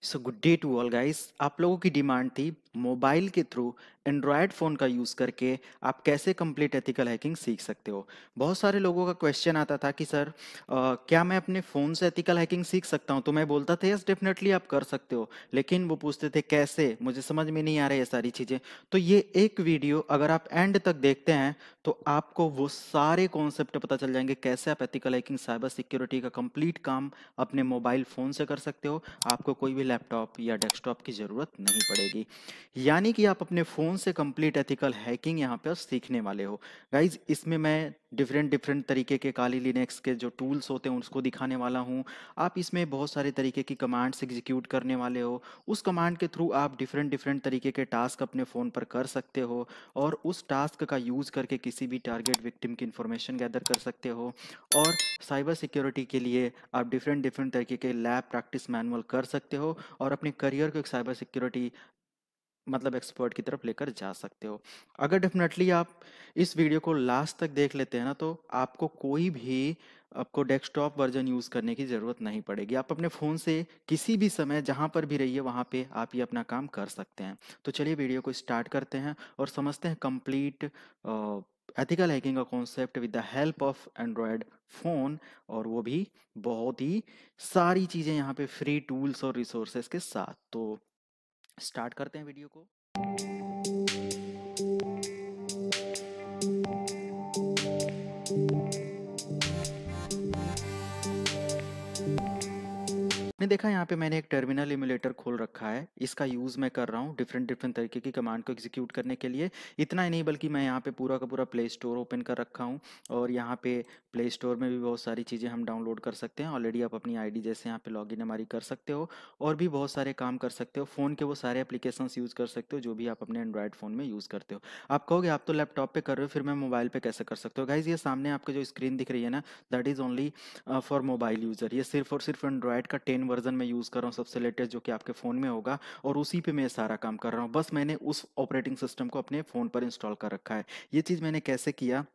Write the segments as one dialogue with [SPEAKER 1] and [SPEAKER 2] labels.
[SPEAKER 1] So good day to all guys. आप लोगों की डिमांड थी मोबाइल के थ्रू एंड्रॉयड फ़ोन का यूज़ करके आप कैसे कंप्लीट एथिकल हैकिंग सीख सकते हो। बहुत सारे लोगों का क्वेश्चन आता था कि सर क्या मैं अपने फ़ोन से एथिकल हैकिंग सीख सकता हूँ। तो मैं बोलता था यस डेफिनेटली आप कर सकते हो, लेकिन वो पूछते थे कैसे, मुझे समझ में नहीं आ रहा ये सारी चीज़ें। तो ये एक वीडियो अगर आप एंड तक देखते हैं तो आपको वो सारे कॉन्सेप्ट पता चल जाएंगे कैसे आप एथिकल हैकिंग साइबर सिक्योरिटी का कंप्लीट काम अपने मोबाइल फ़ोन से कर सकते हो। आपको कोई भी लैपटॉप या डेस्कटॉप की ज़रूरत नहीं पड़ेगी। यानी कि आप अपने फ़ोन से कंप्लीट एथिकल हैकिंग यहाँ पर सीखने वाले हो। गाइज इसमें मैं डिफरेंट डिफरेंट तरीके के काली लिनक्स के जो टूल्स होते हैं उसको दिखाने वाला हूँ। आप इसमें बहुत सारे तरीके की कमांड्स एग्जीक्यूट करने वाले हो। उस कमांड के थ्रू आप डिफरेंट डिफरेंट तरीके के टास्क अपने फ़ोन पर कर सकते हो और उस टास्क का यूज़ करके किसी भी टारगेट विक्टिम की इंफॉर्मेशन गैदर कर सकते हो। और साइबर सिक्योरिटी के लिए आप डिफरेंट डिफरेंट तरीके के लैब प्रैक्टिस मैनुअल कर सकते हो और अपने करियर को एक साइबर सिक्योरिटी मतलब एक्सपर्ट की तरफ लेकर जा सकते हो। अगर डेफिनेटली आप इस वीडियो को लास्ट तक देख लेते हैं ना तो आपको कोई भी आपको डेस्कटॉप वर्जन यूज़ करने की ज़रूरत नहीं पड़ेगी। आप अपने फ़ोन से किसी भी समय जहाँ पर भी रहिए वहाँ पे आप ये अपना काम कर सकते हैं। तो चलिए वीडियो को स्टार्ट करते हैं और समझते हैं कंप्लीट एथिकल हैकिंग का concept with the help of Android phone, और वो भी बहुत ही सारी चीज़ें यहाँ पे फ्री टूल्स और रिसोर्सेज के साथ। तो स्टार्ट करते हैं वीडियो को। आपने देखा यहाँ पे मैंने एक टर्मिनल इमुलेटर खोल रखा है। इसका यूज़ मैं कर रहा हूँ डिफरेंट डिफरेंट तरीके की कमांड को एग्जीक्यूट करने के लिए। इतना ही नहीं बल्कि मैं यहाँ पे पूरा का पूरा प्ले स्टोर ओपन कर रखा हूँ और यहाँ पे प्ले स्टोर में भी बहुत सारी चीज़ें हम डाउनलोड कर सकते हैं। ऑलरेडी आप अपनी आईडी जैसे यहाँ पे लॉगिन हमारी कर सकते हो और भी बहुत सारे काम कर सकते हो। फ़ोन के वो सारे एप्लीकेशंस यूज़ कर सकते हो जो भी आप अपने एंड्रॉयड फ़ोन में यूज़ करते हो। आप कहोगे आप तो लैपटॉप पे कर रहे हो, फिर मैं मोबाइल पे कैसे कर सकते हो। गाइज ये सामने आपको जो स्क्रीन दिख रही है ना, that is only for mobile user. ये सिर्फ और सिर्फ एंड्रॉयड का 10 वर्जन में यूज़ कर रहा हूँ, सबसे लेटेस्ट जो कि आपके फ़ोन में होगा, और उसी पे मैं सारा काम कर रहा हूँ। बस मैंने उस ऑपरेटिंग सिस्टम को अपने फ़ोन पर इंस्टॉल कर रखा है। ये चीज़ मैंने कैसे किया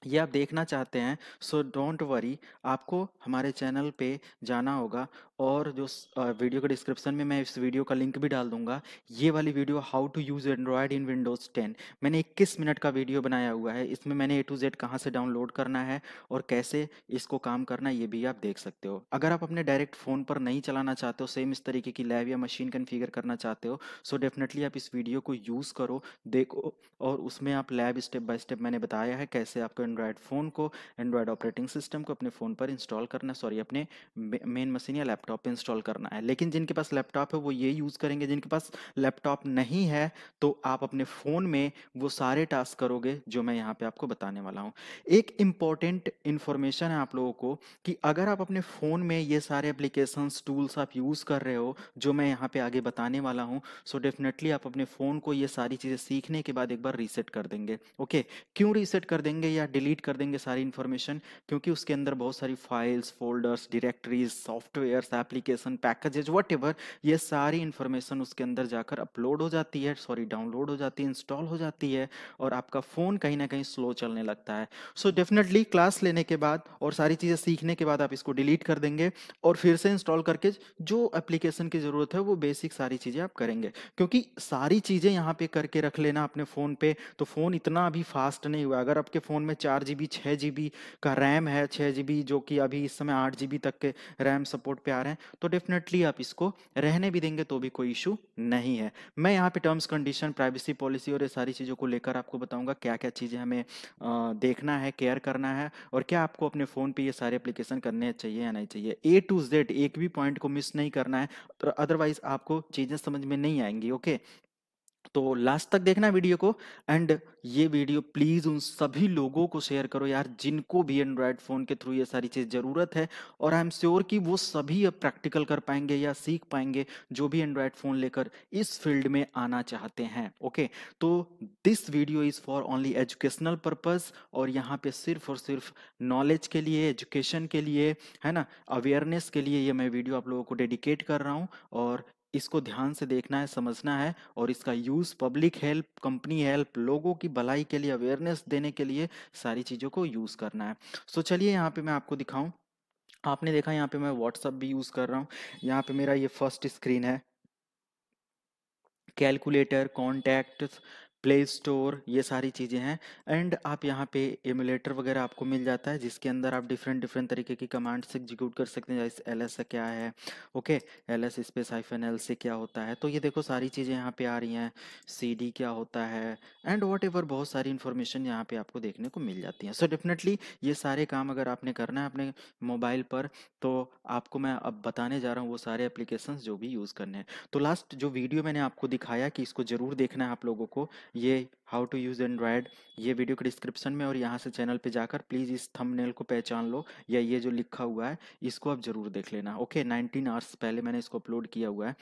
[SPEAKER 1] ये आप देखना चाहते हैं, सो डोंट वरी। आपको हमारे चैनल पे जाना होगा और जो वीडियो के डिस्क्रिप्शन में मैं इस वीडियो का लिंक भी डाल दूंगा। ये वाली video how to use Android in Windows 10 मैंने 21 मिनट का वीडियो बनाया हुआ है। इसमें मैंने ए टू जेड कहाँ से डाउनलोड करना है और कैसे इसको काम करना है ये भी आप देख सकते हो। अगर आप अपने डायरेक्ट फ़ोन पर नहीं चलाना चाहते हो, सेम इस तरीके की लैब या मशीन कन्फिगर करना चाहते हो, सो डेफिनेटली आप इस वीडियो को यूज़ करो, देखो, और उसमें आप लैब स्टेप बाय स्टेप मैंने बताया है कैसे आपको एंड्रॉयड फ़ोन को, एंड्रॉयड ऑपरेटिंग सिस्टम को अपने फ़ोन पर इंस्टॉल करना, सॉरी अपने मेन मशीन या लैपटॉप पे इंस्टॉल करना है। लेकिन जिनके पास लैपटॉप है वो ये यूज़ करेंगे, जिनके पास लैपटॉप नहीं है तो आप अपने फ़ोन में वो सारे टास्क करोगे जो मैं यहाँ पे आपको बताने वाला हूँ। एक इम्पॉर्टेंट इन्फॉर्मेशन है आप लोगों को कि अगर आप अपने फ़ोन में ये सारे एप्लीकेशंस टूल्स आप यूज़ कर रहे हो जो मैं यहाँ पे आगे बताने वाला हूँ, सो डेफिनेटली आप अपने फ़ोन को ये सारी चीज़ें सीखने के बाद एक बार रीसेट कर देंगे। ओके, क्यों रीसेट कर देंगे या डिलीट कर देंगे सारी इन्फॉर्मेशन? क्योंकि उसके अंदर बहुत सारी files, folders, directories, softwares, application, packages, whatever, ये सारी इन्फॉर्मेशन उसके अंदर जाकर अपलोड हो जाती है, सॉरी डाउनलोड हो जाती है, इंस्टॉल हो जाती है, और आपका फ़ोन कहीं ना कहीं स्लो चलने लगता है। सो डेफिनेटली क्लास लेने के बाद और सारी चीज़ें सीखने के बाद आप इसको डिलीट कर देंगे और फिर से इंस्टॉल करके जो एप्लीकेशन की ज़रूरत है वो बेसिक सारी चीज़ें आप करेंगे। क्योंकि सारी चीज़ें यहाँ पे करके रख लेना अपने फ़ोन पे, तो फ़ोन इतना अभी फास्ट नहीं हुआ। अगर आपके फ़ोन में 4 GB 6 GB का रैम है, 6 GB जो कि अभी इस समय 8 GB तक के रैम सपोर्ट पे आ रहे हैं, तो डेफिनेटली आप इसको रहने भी देंगे तो भी कोई इशू नहीं है। मैं यहाँ पे टर्म्स कंडीशन, प्राइवेसी पॉलिसी और ये सारी चीज़ों को लेकर आपको बताऊंगा क्या क्या चीज़ें हमें देखना है, केयर करना है, और क्या आपको अपने फ़ोन पे ये सारे एप्लीकेशन करने चाहिए या नहीं चाहिए। ए टू जेड एक भी पॉइंट को मिस नहीं करना है, अदरवाइज आपको चीज़ें समझ में नहीं आएंगी। ओके, तो लास्ट तक देखना वीडियो को। एंड ये वीडियो प्लीज़ उन सभी लोगों को शेयर करो यार जिनको भी एंड्रॉयड फ़ोन के थ्रू ये सारी चीज़ ज़रूरत है, और आई एम श्योर कि वो सभी अब प्रैक्टिकल कर पाएंगे या सीख पाएंगे जो भी एंड्रॉयड फ़ोन लेकर इस फील्ड में आना चाहते हैं। ओके, तो this video is for only educational purpose, और यहाँ पे सिर्फ और सिर्फ नॉलेज के लिए, एजुकेशन के लिए, है ना, अवेयरनेस के लिए ये मैं वीडियो आप लोगों को डेडिकेट कर रहा हूँ। और इसको ध्यान से देखना है, समझना है, और इसका use public help, company help, लोगों की भलाई के लिए, अवेयरनेस देने के लिए सारी चीज़ों को यूज़ करना है। सो चलिए यहाँ पे मैं आपको दिखाऊं आपने देखा यहाँ पे मैं व्हाट्सअप भी यूज़ कर रहा हूँ। यहाँ पे मेरा ये फर्स्ट स्क्रीन है। कैलकुलेटर, कॉन्टैक्ट्स, प्ले स्टोर, ये सारी चीज़ें हैं। एंड आप यहाँ पे एमुलेटर वगैरह आपको मिल जाता है, जिसके अंदर आप डिफरेंट डिफरेंट तरीके की कमांड्स एग्जीक्यूट कर सकते हैं। जैसे एल एस से क्या है, okay, L S space hyphen L से क्या होता है। तो ये देखो सारी चीज़ें यहाँ पे आ रही हैं। सी डी क्या होता है, एंड वॉट एवर, बहुत सारी इन्फॉर्मेशन यहाँ पे आपको देखने को मिल जाती है। सो डेफिनेटली ये सारे काम अगर आपने करना है अपने मोबाइल पर, तो आपको मैं अब बताने जा रहा हूँ वो सारे एप्लीकेशंस जो भी यूज़ करने हैं। तो लास्ट जो वीडियो मैंने आपको दिखाया कि इसको ज़रूर देखना है आप लोगों को, ये हाउ टू यूज़ एंड्रॉयड, ये वीडियो के डिस्क्रिप्शन में और यहाँ से चैनल पे जाकर प्लीज़ इस थंबनेल को पहचान लो, या ये जो लिखा हुआ है इसको आप ज़रूर देख लेना। ओके, 19 आवर्स पहले मैंने इसको अपलोड किया हुआ है।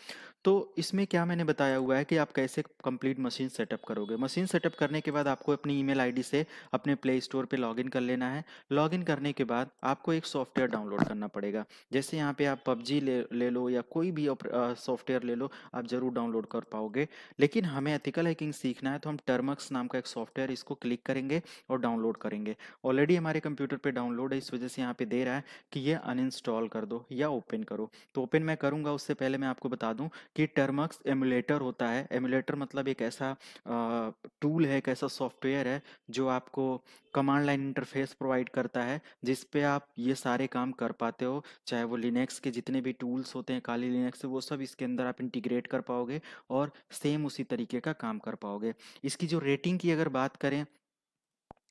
[SPEAKER 1] तो इसमें क्या मैंने बताया हुआ है कि आप कैसे कंप्लीट मशीन सेटअप करोगे। मशीन सेटअप करने के बाद आपको अपनी ईमेल आईडी से अपने प्ले स्टोर पे लॉगिन कर लेना है। लॉगिन करने के बाद आपको एक सॉफ्टवेयर डाउनलोड करना पड़ेगा। जैसे यहाँ पे आप पबजी ले लो या कोई भी सॉफ्टवेयर ले लो, आप ज़रूर डाउनलोड कर पाओगे। लेकिन हमें एथिकल हैकिंग सीखना है, तो हम टर्मक्स नाम का एक सॉफ्टवेयर, इसको क्लिक करेंगे और डाउनलोड करेंगे। ऑलरेडी हमारे कंप्यूटर पे डाउनलोड है, इस वजह से यहाँ पे दे रहा है कि ये अनइंस्टॉल कर दो या ओपन करो। तो ओपन मैं करूँगा, उससे पहले मैं आपको बता दूँ कि टर्मक्स एमुलेटर होता है। एमुलेटर मतलब एक ऐसा टूल है, एक ऐसा सॉफ्टवेयर है जो आपको कमांड लाइन इंटरफेस प्रोवाइड करता है, जिस पे आप ये सारे काम कर पाते हो। चाहे वो लिनक्स के जितने भी टूल्स होते हैं, काली लिनक्स से, वो सब इसके अंदर आप इंटीग्रेट कर पाओगे और सेम उसी तरीके का काम कर पाओगे। इसकी जो रेटिंग की अगर बात करें,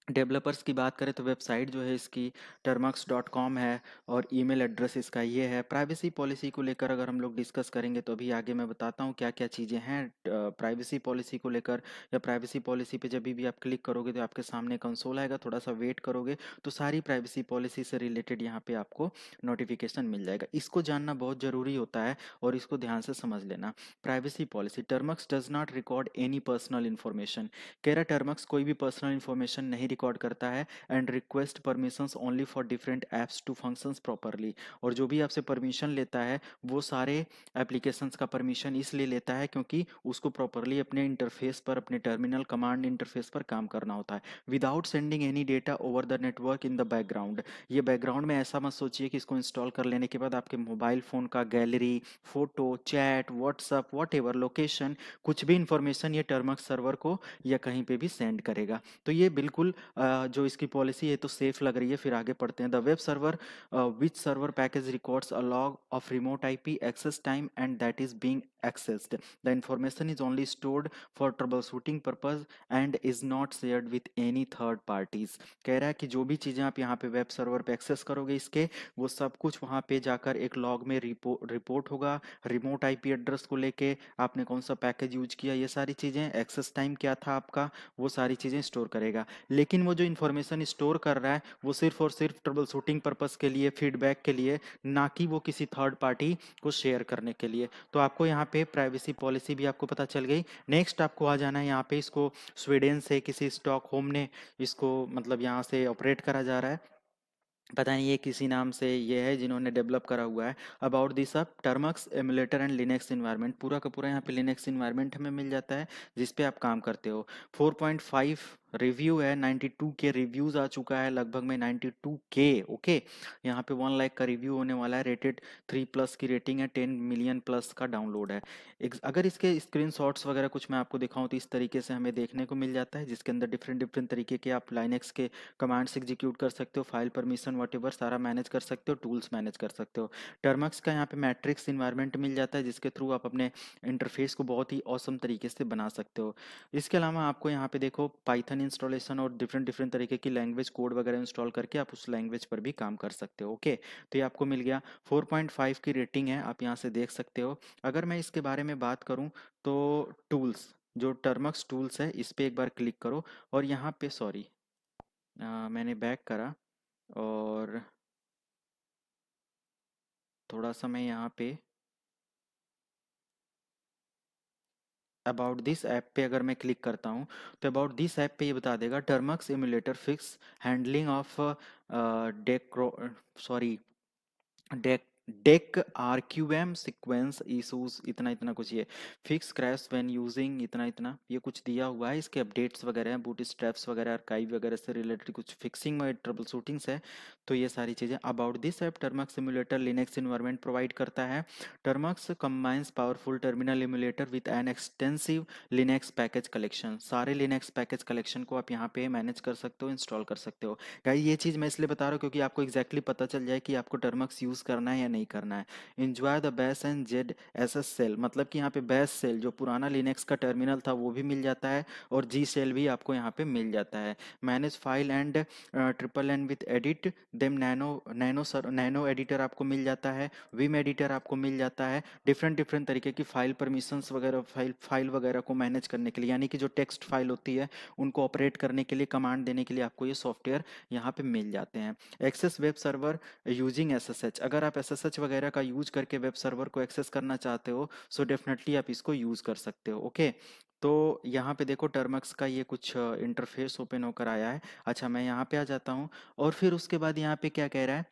[SPEAKER 1] डेवलपर्स की बात करें, तो वेबसाइट जो है इसकी termux.com है और ईमेल एड्रेस इसका ये है। प्राइवेसी पॉलिसी को लेकर अगर हम लोग डिस्कस करेंगे तो अभी आगे मैं बताता हूँ क्या क्या चीज़ें हैं प्राइवेसी पॉलिसी को लेकर। या प्राइवेसी पॉलिसी पे जब भी आप क्लिक करोगे तो आपके सामने कंसोल आएगा, थोड़ा सा वेट करोगे तो सारी प्राइवेसी पॉलिसी से रिलेटेड यहाँ पे आपको नोटिफिकेशन मिल जाएगा। इसको जानना बहुत ज़रूरी होता है और इसको ध्यान से समझ लेना। Privacy policy, Termux does not record any personal information. केरा टर्मक्स कोई भी पर्सनल इन्फॉर्मेशन नहीं रिकॉर्ड करता है and request permissions only for different apps to functions properly. और जो भी आपसे परमिशन लेता है वो सारे एप्लीकेशंस का परमिशन इसलिए लेता है क्योंकि उसको प्रॉपरली अपने इंटरफेस पर, अपने टर्मिनल कमांड इंटरफेस पर काम करना होता है, without sending any data over the network in the background. ये बैकग्राउंड में ऐसा मत सोचिए कि इसको इंस्टॉल कर लेने के बाद आपके मोबाइल फ़ोन का gallery, photo, chat, WhatsApp, whatever location, कुछ भी इंफॉर्मेशन ये टर्मक्स सर्वर को या कहीं पे भी सेंड करेगा। तो ये बिल्कुल जो इसकी पॉलिसी है तो सेफ लग रही है। फिर आगे पढ़ते हैं। The web server which server package records a log of remote IP access time and that is being accessed. The information is only stored for troubleshooting purpose and is not shared with any third parties. कह रहा है कि जो भी चीज़ें आप यहाँ पे वेब सर्वर पे एक्सेस करोगे इसके, वो सब कुछ वहाँ पे जाकर एक लॉग में रिपोर्ट होगा। रिमोट आईपी एड्रेस को लेके आपने कौन सा पैकेज यूज किया, ये सारी चीज़ें, एक्सेस टाइम क्या था आपका, वो सारी चीज़ें स्टोर करेगा। लेकिन वो जो इन्फॉर्मेशन स्टोर कर रहा है वो सिर्फ और सिर्फ ट्रबल शूटिंग पर्पज़ के लिए, फीडबैक के लिए, ना कि वो किसी थर्ड पार्टी को शेयर करने के लिए। तो आपको यहाँ पे प्राइवेसी पॉलिसी भी आपको पता चल गई। नेक्स्ट आपको आ जाना है यहाँ पे, इसको स्वीडन से किसी स्टॉकहोम ने इसको मतलब यहाँ से ऑपरेट करा जा रहा है। पता नहीं ये किसी नाम से ये है जिन्होंने डेवलप करा हुआ है। अबाउट दिस अब Termux emulator and Linux environment, पूरा का पूरा यहाँ पे लिनक्स इन्वायरमेंट हमें मिल जाता है जिस पे आप काम करते हो। 4.5 रिव्यू है, 92 के रिव्यूज आ चुका है लगभग में, 92 के। ओके, यहाँ पे 1 लाख का रिव्यू होने वाला है। रेटेड 3+ की रेटिंग है, 10 मिलियन प्लस का डाउनलोड है। अगर इसके स्क्रीनशॉट्स वगैरह कुछ मैं आपको दिखाऊं तो इस तरीके से हमें देखने को मिल जाता है, जिसके अंदर डिफरेंट डिफरेंट तरीके के आप लाइनेक्स के कमांड्स एग्जीक्यूट कर सकते हो, फाइल परमिशन वॉटेवर सारा मैनेज कर सकते हो, टूल्स मैनेज कर सकते हो। टर्मक्स का यहाँ पे मैट्रिक्स इन्वायरमेंट मिल जाता है जिसके थ्रू आप अपने इंटरफेस को बहुत ही औसम तरीके से बना सकते हो। इसके अलावा आपको यहाँ पे देखो पाइथन इंस्टॉलेशन और डिफरेंट डिफरेंट तरीके की लैंग्वेज कोड वगैरह इंस्टॉल करके आप उस लैंग्वेज पर भी काम कर सकते हो। ओके, तो ये आपको मिल गया। 4.5 की रेटिंग है, आप यहाँ से देख सकते हो। अगर मैं इसके बारे में बात करूँ तो टूल्स, जो टर्मक्स टूल्स है इस पे एक बार क्लिक करो और यहाँ पे सॉरी मैंने बैक करा और थोड़ा सा मैं यहाँ पे अबाउट दिस ऐप पे अगर मैं क्लिक करता हूँ तो अबाउट दिस ऐप पे ये बता देगा Termux emulator fix handling of डेक्रो sorry DEC RQM sequence issues इतना इतना कुछ, ये फिक्स क्रैश व्हेन यूजिंग इतना इतना, ये कुछ दिया हुआ है। इसके अपडेट्स वगैरह हैं, बूट स्ट्रैप्स वगैरह, आर्काइव वगैरह से रिलेटेड कुछ फिक्सिंग में ट्रबल शूटिंग्स है। तो ये सारी चीज़ें about this app, Termux simulator Linux environment provide करता है। Termux combines powerful terminal emulator with an extensive Linux package collection. सारे लिनक्स पैकेज कलेक्शन को आप यहाँ पे मैनेज कर सकते हो, इंस्टॉल कर सकते हो। गाइस ये चीज़ मैं इसलिए बता रहा हूँ क्योंकि आपको एग्जैक्टली पता चल जाए कि आपको टर्मक्स यूज़ करना है या नहीं करना है। Enjoy the bash and Z S S shell, मतलब कि यहाँ पे बैश सेल जो पुराना लिनक्स का टर्मिनल था वो भी मिल जाता है, और जी सेल भी आपको यहाँ पे मिल जाता है। Manage file and triple N with edit them, nano editor आपको मिल जाता है, विम एडिटर आपको मिल जाता है, डिफरेंट डिफरेंट तरीके की फाइल परमिशंस वगैरह, फाइल वगैरह को मैनेज करने के लिए, यानी कि जो टेक्स्ट फाइल होती है उनको ऑपरेट करने के लिए, कमांड देने के लिए आपको ये सॉफ्टवेयर यहाँ पे मिल जाते हैं। Access web server using SSH, अगर आप एसएसएच वगैरह का यूज करके वेब सर्वर को एक्सेस करना चाहते हो सो डेफिनेटली आप इसको यूज कर सकते हो। ओके, तो यहाँ पे देखो टर्मक्स का ये कुछ इंटरफेस ओपन होकर आया है। अच्छा, मैं यहाँ पे आ जाता हूँ, और फिर उसके बाद यहाँ पे क्या कह रहा है,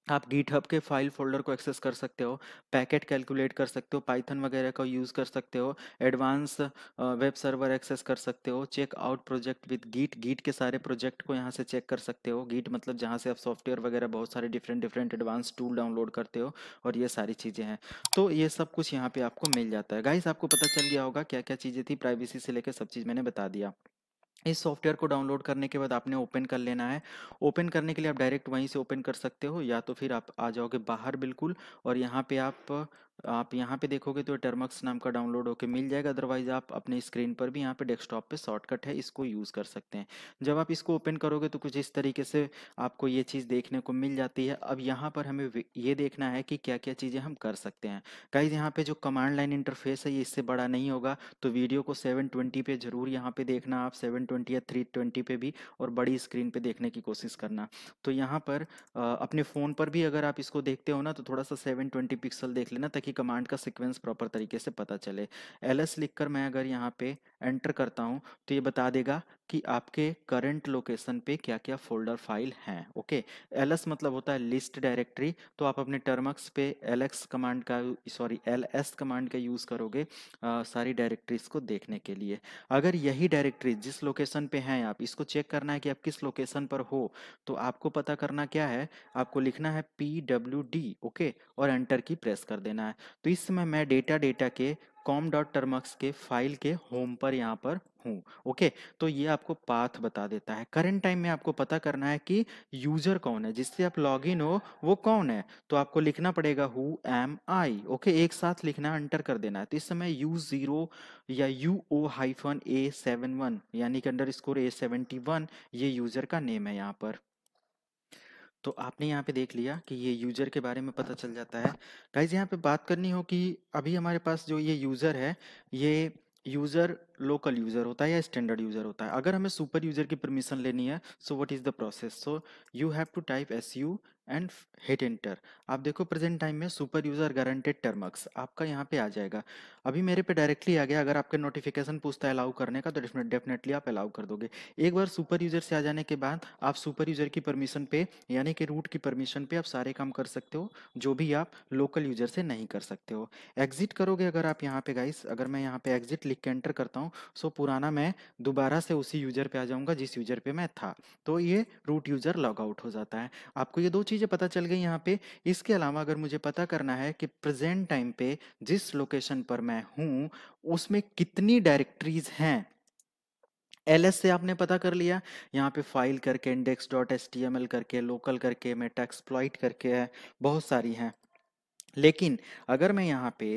[SPEAKER 1] आप गिटहब के फाइल फोल्डर को एक्सेस कर सकते हो, पैकेट कैलकुलेट कर सकते हो, पाइथन वगैरह का यूज़ कर सकते हो, एडवांस वेब सर्वर एक्सेस कर सकते हो, check out project with git, git के सारे प्रोजेक्ट को यहाँ से चेक कर सकते हो। गीट मतलब जहाँ से आप सॉफ्टवेयर वगैरह बहुत सारे different different advance tool download करते हो, और ये सारी चीज़ें हैं। तो ये सब कुछ यहाँ पे आपको मिल जाता है। गाइस आपको पता चल गया होगा क्या क्या चीज़ें थी, प्राइवेसी से लेकर सब चीज़ मैंने बता दिया। इस सॉफ्टवेयर को डाउनलोड करने के बाद आपने ओपन कर लेना है। ओपन करने के लिए आप डायरेक्ट वहीं से ओपन कर सकते हो, या तो फिर आप आ जाओगे बाहर बिल्कुल, और यहाँ पे आप यहाँ पे देखोगे तो टर्मक्स नाम का डाउनलोड होके मिल जाएगा। अदरवाइज आप अपने स्क्रीन पर भी यहाँ पे डेस्कटॉप पे शॉर्टकट है, इसको यूज़ कर सकते हैं। जब आप इसको ओपन करोगे तो कुछ इस तरीके से आपको ये चीज़ देखने को मिल जाती है। अब यहाँ पर हमें ये देखना है कि क्या क्या चीज़ें हम कर सकते हैं। गाइस यहाँ पे जो कमांड लाइन इंटरफेस है ये इससे बड़ा नहीं होगा, तो वीडियो को 720 पे जरूर यहाँ पे देखना आप, 720 या 320 पे भी, और बड़ी स्क्रीन पे देखने की कोशिश करना। तो यहाँ पर अपने फ़ोन पर भी अगर आप इसको देखते हो ना तो थोड़ा सा 720 पिक्सल देख लेना, ताकि कमांड का सीक्वेंस प्रॉपर तरीके से पता चले। एलएस लिखकर मैं अगर यहाँ पे एंटर करता हूँ तो ये बता देगा कि आपके करंट लोकेशन पे क्या क्या फोल्डर फाइल हैं। ओके, एलएस मतलब होता है लिस्ट डायरेक्टरी, तो आप अपने टर्मक्स पे एलएक्स कमांड का, सॉरी एलएस कमांड का यूज़ करोगे सारी डायरेक्टरीज को देखने के लिए। अगर यही डायरेक्टरी जिस लोकेशन पे हैं, आप इसको चेक करना है कि आप किस लोकेशन पर हो, तो आपको पता करना क्या है, आपको लिखना है PWD। ओके, और एंटर की प्रेस कर देना है। तो इस समय मैं डेटा के com.termux के फाइल के होम पर यहाँ पर हूँ। ओके, तो ये आपको पाथ बता देता है। करंट टाइम में आपको पता करना है कि यूजर कौन है, जिससे आप लॉगिन हो वो कौन है, तो आपको लिखना पड़ेगा हु एम आई। ओके, एक साथ लिखना, एंटर कर देना है। तो इस समय U0 या UO-A71 यानी कि _A71 ये यूजर का नेम है यहाँ पर। तो आपने यहाँ पे देख लिया कि ये यूजर के बारे में पता चल जाता है। गाइज यहाँ पे बात करनी हो कि अभी हमारे पास जो ये यूजर है, ये यूजर लोकल यूजर होता है या स्टैंडर्ड यूजर होता है। अगर हमें सुपर यूजर की परमिशन लेनी है, so what is the process, so you have to type SU and hit enter. आप देखो प्रेजेंट टाइम में सुपर यूजर गारंटेड टर्मक्स आपका यहाँ पे आ जाएगा। अभी मेरे पे डायरेक्टली आ गया। अगर आपके नोटिफिकेशन पूछता है अलाउ करने का, तो डेफिनेटली आप अलाउ कर दोगे। एक बार सुपर यूजर से आ जाने के बाद आप सुपर यूजर की परमिशन पे, यानी कि रूट की परमिशन पे आप सारे काम कर सकते हो, जो भी आप लोकल यूजर से नहीं कर सकते हो। एग्जिट करोगे अगर आप यहाँ पे गाइस, अगर मैं यहाँ पे एग्जिट लिख के एंटर करता हूँ, सो पुराना मैं दोबारा से उसी यूजर पे आ जाऊंगा जिस यूजर पे मैं था, तो ये रूट यूजर लॉग आउट हो जाता है। आपको ये दो चीजें पता चल गई यहाँ पे। इसके अलावा अगर मुझे पता करना है कि प्रेजेंट टाइम पे जिस लोकेशन पर मैं हूँ उसमें कितनी डायरेक्टरीज हैं, एलएस से आपने पता कर लिया। यहाँ पे फाइल करके, index.html करके, लोकल करके, मेटा एक्सप्लॉइट करके है, बहुत सारी हैं। लेकिन अगर मैं यहाँ पे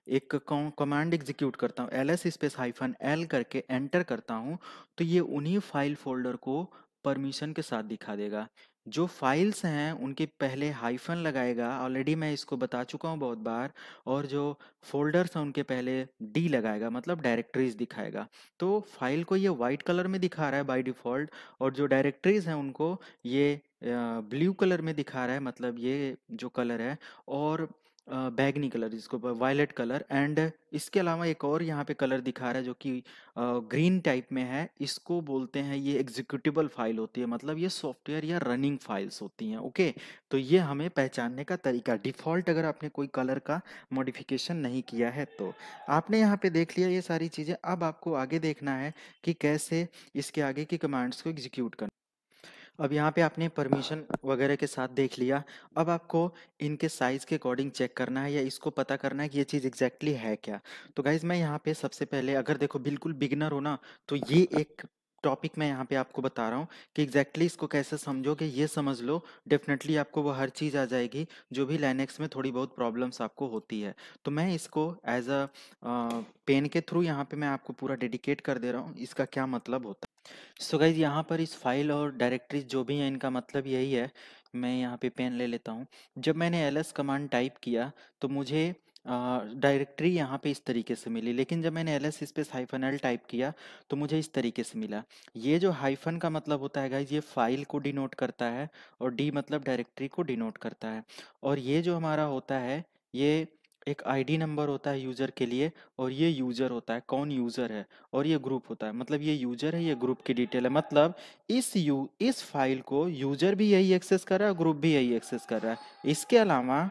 [SPEAKER 1] एक कमांड एग्जीक्यूट करता हूँ, ls -l करके एंटर करता हूँ, तो ये उन्हीं फाइल फोल्डर को परमिशन के साथ दिखा देगा। जो फाइल्स हैं उनके पहले हाइफन लगाएगा, ऑलरेडी मैं इसको बता चुका हूँ बहुत बार, और जो फोल्डर्स हैं उनके पहले डी लगाएगा, मतलब डायरेक्टरीज दिखाएगा। तो फाइल को ये वाइट कलर में दिखा रहा है बाय डिफॉल्ट, और जो डायरेक्टरीज हैं उनको ये ब्लू कलर में दिखा रहा है, मतलब ये जो कलर है। और बैगनी कलर जिसको वायलेट कलर, एंड इसके अलावा एक और यहाँ पे कलर दिखा रहा है जो कि ग्रीन टाइप में है। इसको बोलते हैं, ये एग्जीक्यूटिबल फाइल होती है, मतलब ये सॉफ्टवेयर या रनिंग फाइल्स होती हैं। ओके, तो ये हमें पहचानने का तरीका डिफ़ॉल्ट, अगर आपने कोई कलर का मॉडिफिकेशन नहीं किया है तो। आपने यहाँ पे देख लिया ये सारी चीज़ें। अब आपको आगे देखना है कि कैसे इसके आगे की कमांड्स को एग्जीक्यूट करना। अब यहाँ पे आपने परमिशन वगैरह के साथ देख लिया। अब आपको इनके साइज़ के अकॉर्डिंग चेक करना है या इसको पता करना है कि ये चीज़ एग्जैक्टली है क्या। तो गाइज मैं यहाँ पे सबसे पहले, अगर देखो बिल्कुल बिगिनर हो ना, तो ये एक टॉपिक मैं यहाँ पे आपको बता रहा हूँ कि एग्जैक्टली इसको कैसे समझोगे, ये समझ लो। डेफिनेटली आपको वो हर चीज़ आ जाएगी जो भी लाइनेक्स में थोड़ी बहुत प्रॉब्लम्स आपको होती है। तो मैं इसको एज अ पेन के थ्रू यहाँ पे मैं आपको पूरा डेडिकेट कर दे रहा हूँ इसका क्या मतलब होता है। सो गाइज यहाँ पर इस फाइल और डायरेक्टरीज जो भी हैं इनका मतलब यही है। मैं यहाँ पे पेन ले लेता हूँ। जब मैंने ls कमांड टाइप किया तो मुझे डायरेक्टरी यहाँ पे इस तरीके से मिली, लेकिन जब मैंने ls space hyphen l type किया तो मुझे इस तरीके से मिला। ये जो हाइफन का मतलब होता है गाइज, ये फाइल को डिनोट करता है, और डी मतलब डायरेक्टरी को डिनोट करता है। और ये जो हमारा होता है, ये एक आईडी नंबर होता है यूज़र के लिए, और ये यूज़र होता है, कौन यूज़र है, और ये ग्रुप होता है, मतलब ये यूज़र है, ये ग्रुप की डिटेल है। मतलब इस फाइल को यूज़र भी यही एक्सेस कर रहा है, ग्रुप भी यही एक्सेस कर रहा है। इसके अलावा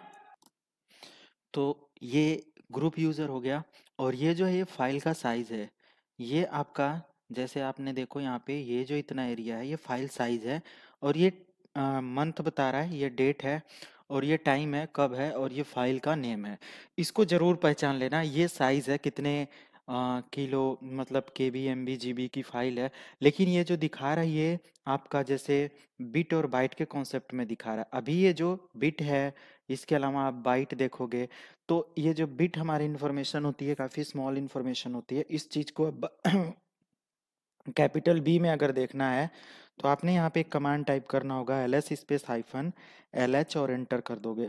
[SPEAKER 1] तो ये ग्रुप यूज़र हो गया। और ये जो है ये फाइल का साइज़ है, ये आपका, जैसे आपने देखो यहाँ पे ये जो इतना एरिया है ये फाइल साइज़ है। और ये मंथ बता रहा है, ये डेट है, और ये टाइम है कब है, और ये फाइल का नेम है। इसको ज़रूर पहचान लेना, ये साइज़ है कितने किलो, मतलब केबी एमबी जीबी की फाइल है। लेकिन ये जो दिखा रहा है ये आपका जैसे बिट और बाइट के कॉन्सेप्ट में दिखा रहा है। अभी ये जो बिट है, इसके अलावा आप बाइट देखोगे तो ये जो बिट हमारी इन्फॉर्मेशन होती है काफ़ी स्मॉल इन्फॉर्मेशन होती है। इस चीज़ को अब कैपिटल बी में अगर देखना है तो आपने यहाँ पे एक कमांड टाइप करना होगा ls स्पेस हाइफन lh और एंटर कर दोगे।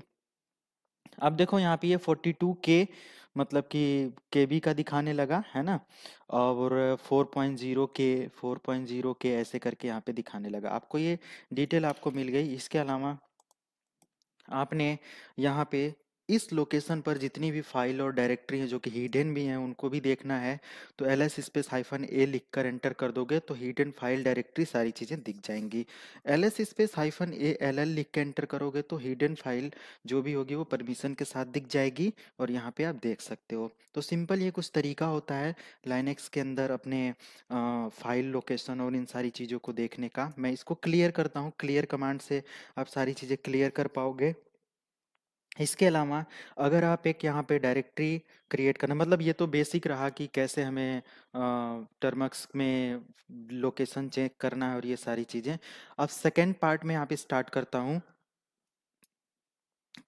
[SPEAKER 1] अब देखो यहाँ पे ये 42K मतलब कि केबी का दिखाने लगा है ना, और 4.0K 4.0K ऐसे करके यहाँ पे दिखाने लगा। आपको ये डिटेल आपको मिल गई। इसके अलावा आपने यहाँ पे इस लोकेशन पर जितनी भी फाइल और डायरेक्टरी है जो कि हिडन भी हैं उनको भी देखना है। तो ls स्पेस हाइफन ए लिख कर एंटर कर दोगे तो हिडन फाइल डायरेक्टरी सारी चीज़ें दिख जाएंगी। ls स्पेस हाइफन ए ll लिख के एंटर करोगे तो हिडन फाइल जो भी होगी वो परमिशन के साथ दिख जाएगी, और यहाँ पे आप देख सकते हो। तो सिंपल ये कुछ तरीका होता है लाइनेक्स के अंदर अपने फाइल लोकेशन और इन सारी चीज़ों को देखने का। मैं इसको क्लियर करता हूँ, क्लियर कमांड से आप सारी चीज़ें क्लियर कर पाओगे। इसके अलावा अगर आप एक यहाँ पे डायरेक्टरी क्रिएट करना, मतलब ये तो बेसिक रहा कि कैसे हमें टर्मक्स में लोकेशन चेक करना है और ये सारी चीज़ें। अब सेकंड पार्ट में यहाँ पे स्टार्ट करता हूँ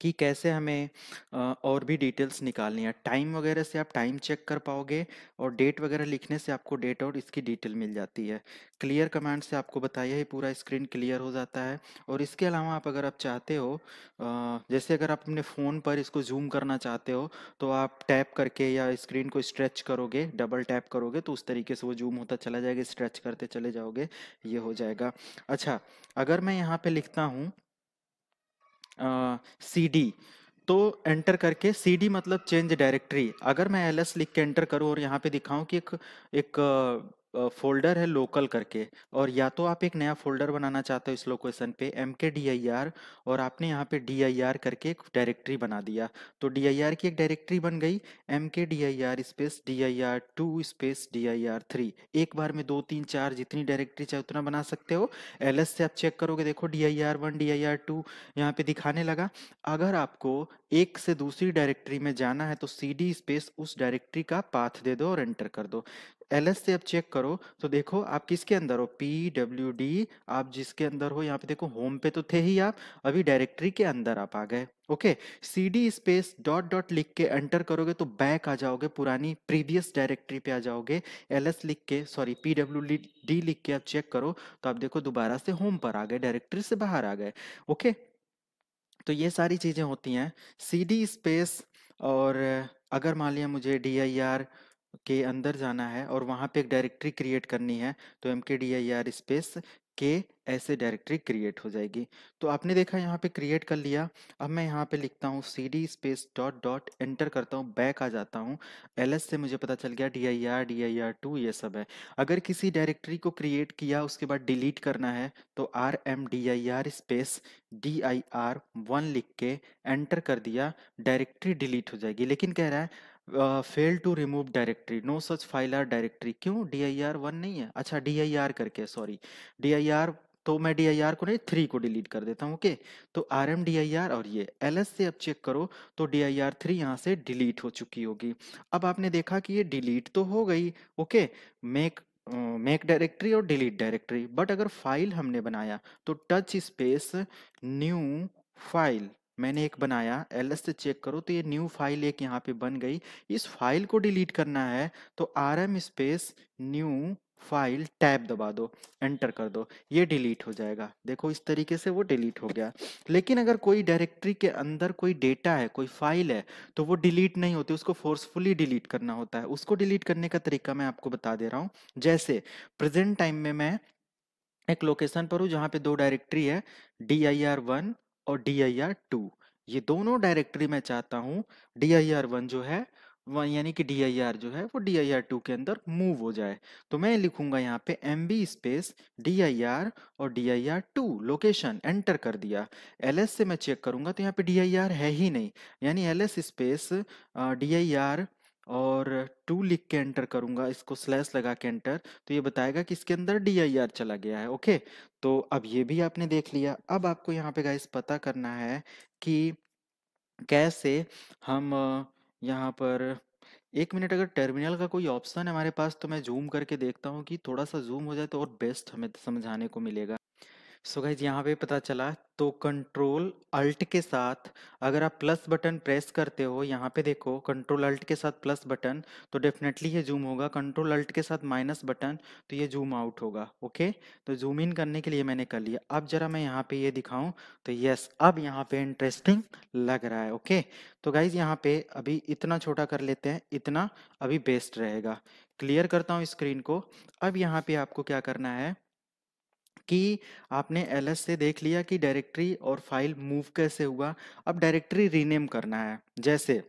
[SPEAKER 1] कि कैसे हमें और भी डिटेल्स निकालनी है। टाइम वगैरह से आप टाइम चेक कर पाओगे, और डेट वगैरह लिखने से आपको डेट और इसकी डिटेल मिल जाती है। क्लियर कमांड से आपको बताया ही पूरा स्क्रीन क्लियर हो जाता है। और इसके अलावा आप अगर आप चाहते हो जैसे अगर आप अपने फ़ोन पर इसको जूम करना चाहते हो तो आप टैप करके या स्क्रीन को स्ट्रेच करोगे, डबल टैप करोगे तो उस तरीके से वो जूम होता चला जाएगा, स्ट्रेच करते चले जाओगे, ये हो जाएगा। अच्छा, अगर मैं यहाँ पे लिखता हूँ cd, तो एंटर करके cd मतलब चेंज डायरेक्टरी, अगर मैं ls लिख के एंटर करूं और यहाँ पे दिखाऊं कि एक एक फोल्डर है लोकल करके, और या तो आप एक नया फोल्डर बनाना चाहते हो इस लोकेशन पे mkdir, और आपने यहाँ पे dir करके एक डायरेक्टरी बना दिया, तो dir की एक डायरेक्टरी बन गई mkdir space dir2 space dir3। एक बार में 2 3 4 जितनी डायरेक्टरी चाहे उतना बना सकते हो। ls से आप चेक करोगे, देखो dir1 dir2 यहाँ पे दिखाने लगा। अगर आपको एक से दूसरी डायरेक्टरी में जाना है तो cd स्पेस उस डायरेक्टरी का पाथ दे दो और एंटर कर दो। ls से आप चेक करो तो देखो आप किसके अंदर हो, pwd, आप जिसके अंदर हो यहाँ पे देखो होम पे तो थे ही आप, अभी डायरेक्टरी के अंदर आप आ गए। Okay, cd space dot dot लिख के एंटर करोगे तो बैक आ जाओगे, पुरानी प्रीवियस डायरेक्टरी पे आ जाओगे। ls लिख के, सॉरी pwd लिख के आप चेक करो तो आप देखो दोबारा से होम पर आ गए, डायरेक्टरी से बाहर आ गए। ओके, तो ये सारी चीज़ें होती हैं cd स्पेस। और अगर मान लिया मुझे dir के अंदर जाना है और वहाँ पे एक डायरेक्टरी क्रिएट करनी है तो mkdir स्पेस के ऐसे डायरेक्टरी क्रिएट हो जाएगी। तो आपने देखा यहाँ पे क्रिएट कर लिया। अब मैं यहाँ पे लिखता हूँ cd space dot dot, enter करता हूँ, बैक आ जाता हूँ। ls से मुझे पता चल गया dir 2 ये सब है। अगर किसी डायरेक्टरी को क्रिएट किया उसके बाद डिलीट करना है तो rmdir स्पेस dir1 लिख के एंटर कर दिया, डायरेक्टरी डिलीट हो जाएगी। लेकिन कह रहा है fail to remove directory, no such file or directory. क्यों? dir1 नहीं है, अच्छा dir करके, सॉरी dir, तो मैं dir को नहीं 3 को डिलीट कर देता हूँ। ओके, तो rmdir और ये ls से अब चेक करो तो dir3 यहाँ से डिलीट हो चुकी होगी। अब आपने देखा कि ये डिलीट तो हो गई। ओके, मेक मेक डायरेक्टरी और डिलीट डायरेक्टरी, बट अगर फाइल हमने बनाया तो टच स्पेस न्यू फाइल मैंने एक बनाया, ls से चेक करो तो ये न्यू फाइल एक यहाँ पे बन गई। इस फाइल को डिलीट करना है तो rm space new file tab दबा दो, एंटर कर दो, ये डिलीट हो जाएगा। देखो इस तरीके से वो डिलीट हो गया। लेकिन अगर कोई डायरेक्टरी के अंदर कोई डेटा है, कोई फाइल है, तो वो डिलीट नहीं होती, उसको फोर्सफुली डिलीट करना होता है। उसको डिलीट करने का तरीका मैं आपको बता दे रहा हूँ। जैसे प्रेजेंट टाइम में मैं एक लोकेशन पर हूँ जहाँ पे 2 डायरेक्टरी है, dir1 और dir2। ये दोनों डायरेक्टरी मैं चाहता हूँ dir1 जो है वह यानी कि dir जो है वो dir2 के अंदर मूव हो जाए। तो मैं लिखूंगा यहाँ पे mb स्पेस dir और dir2 लोकेशन, एंटर कर दिया। ls से मैं चेक करूंगा तो यहाँ पे dir है ही नहीं, यानी ls स्पेस dir और 2 लिख के एंटर करूंगा, इसको स्लैश लगा के एंटर, तो ये बताएगा कि इसके अंदर dir चला गया है। ओके, तो अब ये भी आपने देख लिया। अब आपको यहाँ पे गाइस पता करना है कि कैसे हम यहाँ पर 1 मिनट, अगर टर्मिनल का कोई ऑप्शन है हमारे पास तो मैं जूम करके देखता हूँ कि थोड़ा सा जूम हो जाए तो और बेस्ट हमें समझाने को मिलेगा। सो गाइज यहाँ पे पता चला, तो कंट्रोल अल्ट के साथ अगर आप प्लस बटन प्रेस करते हो, यहाँ पे देखो कंट्रोल अल्ट के साथ प्लस बटन तो डेफिनेटली ये जूम होगा, कंट्रोल अल्ट के साथ माइनस बटन तो ये जूम आउट होगा। ओके, तो जूम इन करने के लिए मैंने कर लिया। अब जरा मैं यहाँ पे ये दिखाऊं तो यस, अब यहाँ पे इंटरेस्टिंग लग रहा है। ओके, तो गाइज यहाँ पे अभी इतना छोटा कर लेते हैं, इतना अभी बेस्ट रहेगा। क्लियर करता हूँ स्क्रीन को। अब यहाँ पे आपको क्या करना है कि आपने ls से देख लिया कि डायरेक्टरी और फाइल मूव कैसे हुआ। अब डायरेक्टरी रीनेम करना है, जैसे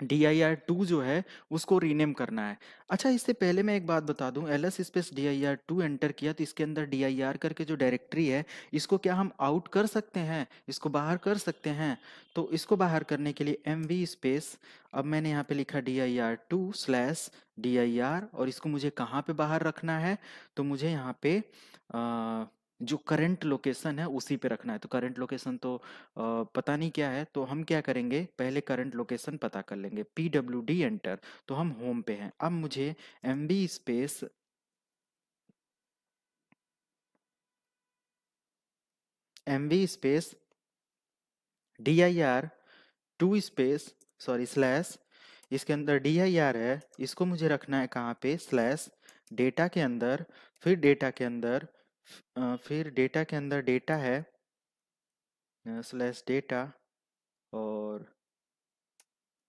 [SPEAKER 1] dir2 जो है उसको रीनेम करना है। अच्छा, इससे पहले मैं एक बात बता दूं, ls स्पेस dir2 एंटर किया तो इसके अंदर dir करके जो डायरेक्टरी है इसको क्या हम आउट कर सकते हैं, इसको बाहर कर सकते हैं? तो इसको बाहर करने के लिए mv स्पेस, अब मैंने यहाँ पे लिखा dir2 स्लैश dir और इसको मुझे कहाँ पे बाहर रखना है, तो मुझे यहाँ पे जो करंट लोकेशन है उसी पे रखना है। तो करंट लोकेशन तो पता नहीं क्या है, तो हम क्या करेंगे, पहले करंट लोकेशन पता कर लेंगे, pwd एंटर, तो हम होम पे हैं। अब मुझे mb space dir2 space, sorry slash, इसके अंदर dir है, इसको मुझे रखना है कहाँ पे, स्लैश डेटा के अंदर, फिर डेटा के अंदर फिर डेटा के अंदर डेटा है, स्लैश डेटा और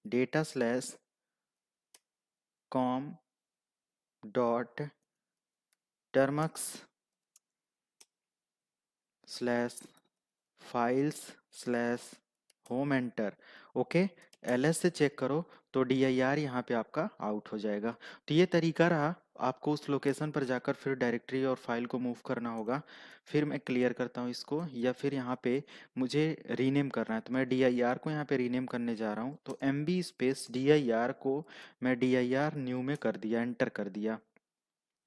[SPEAKER 1] data slash com dot Termux slash files slash home enter. Okay, ls से चेक करो तो dir यहाँ पे आपका आउट हो जाएगा। तो ये तरीका रहा, आपको उस लोकेशन पर जाकर फिर डायरेक्टरी और फाइल को मूव करना होगा। फिर मैं क्लियर करता हूँ इसको, या फिर यहाँ पे मुझे रीनेम करना है तो मैं dir को यहाँ पे रीनेम करने जा रहा हूँ। तो mb स्पेस dir को मैं dir न्यू में कर दिया, एंटर कर दिया।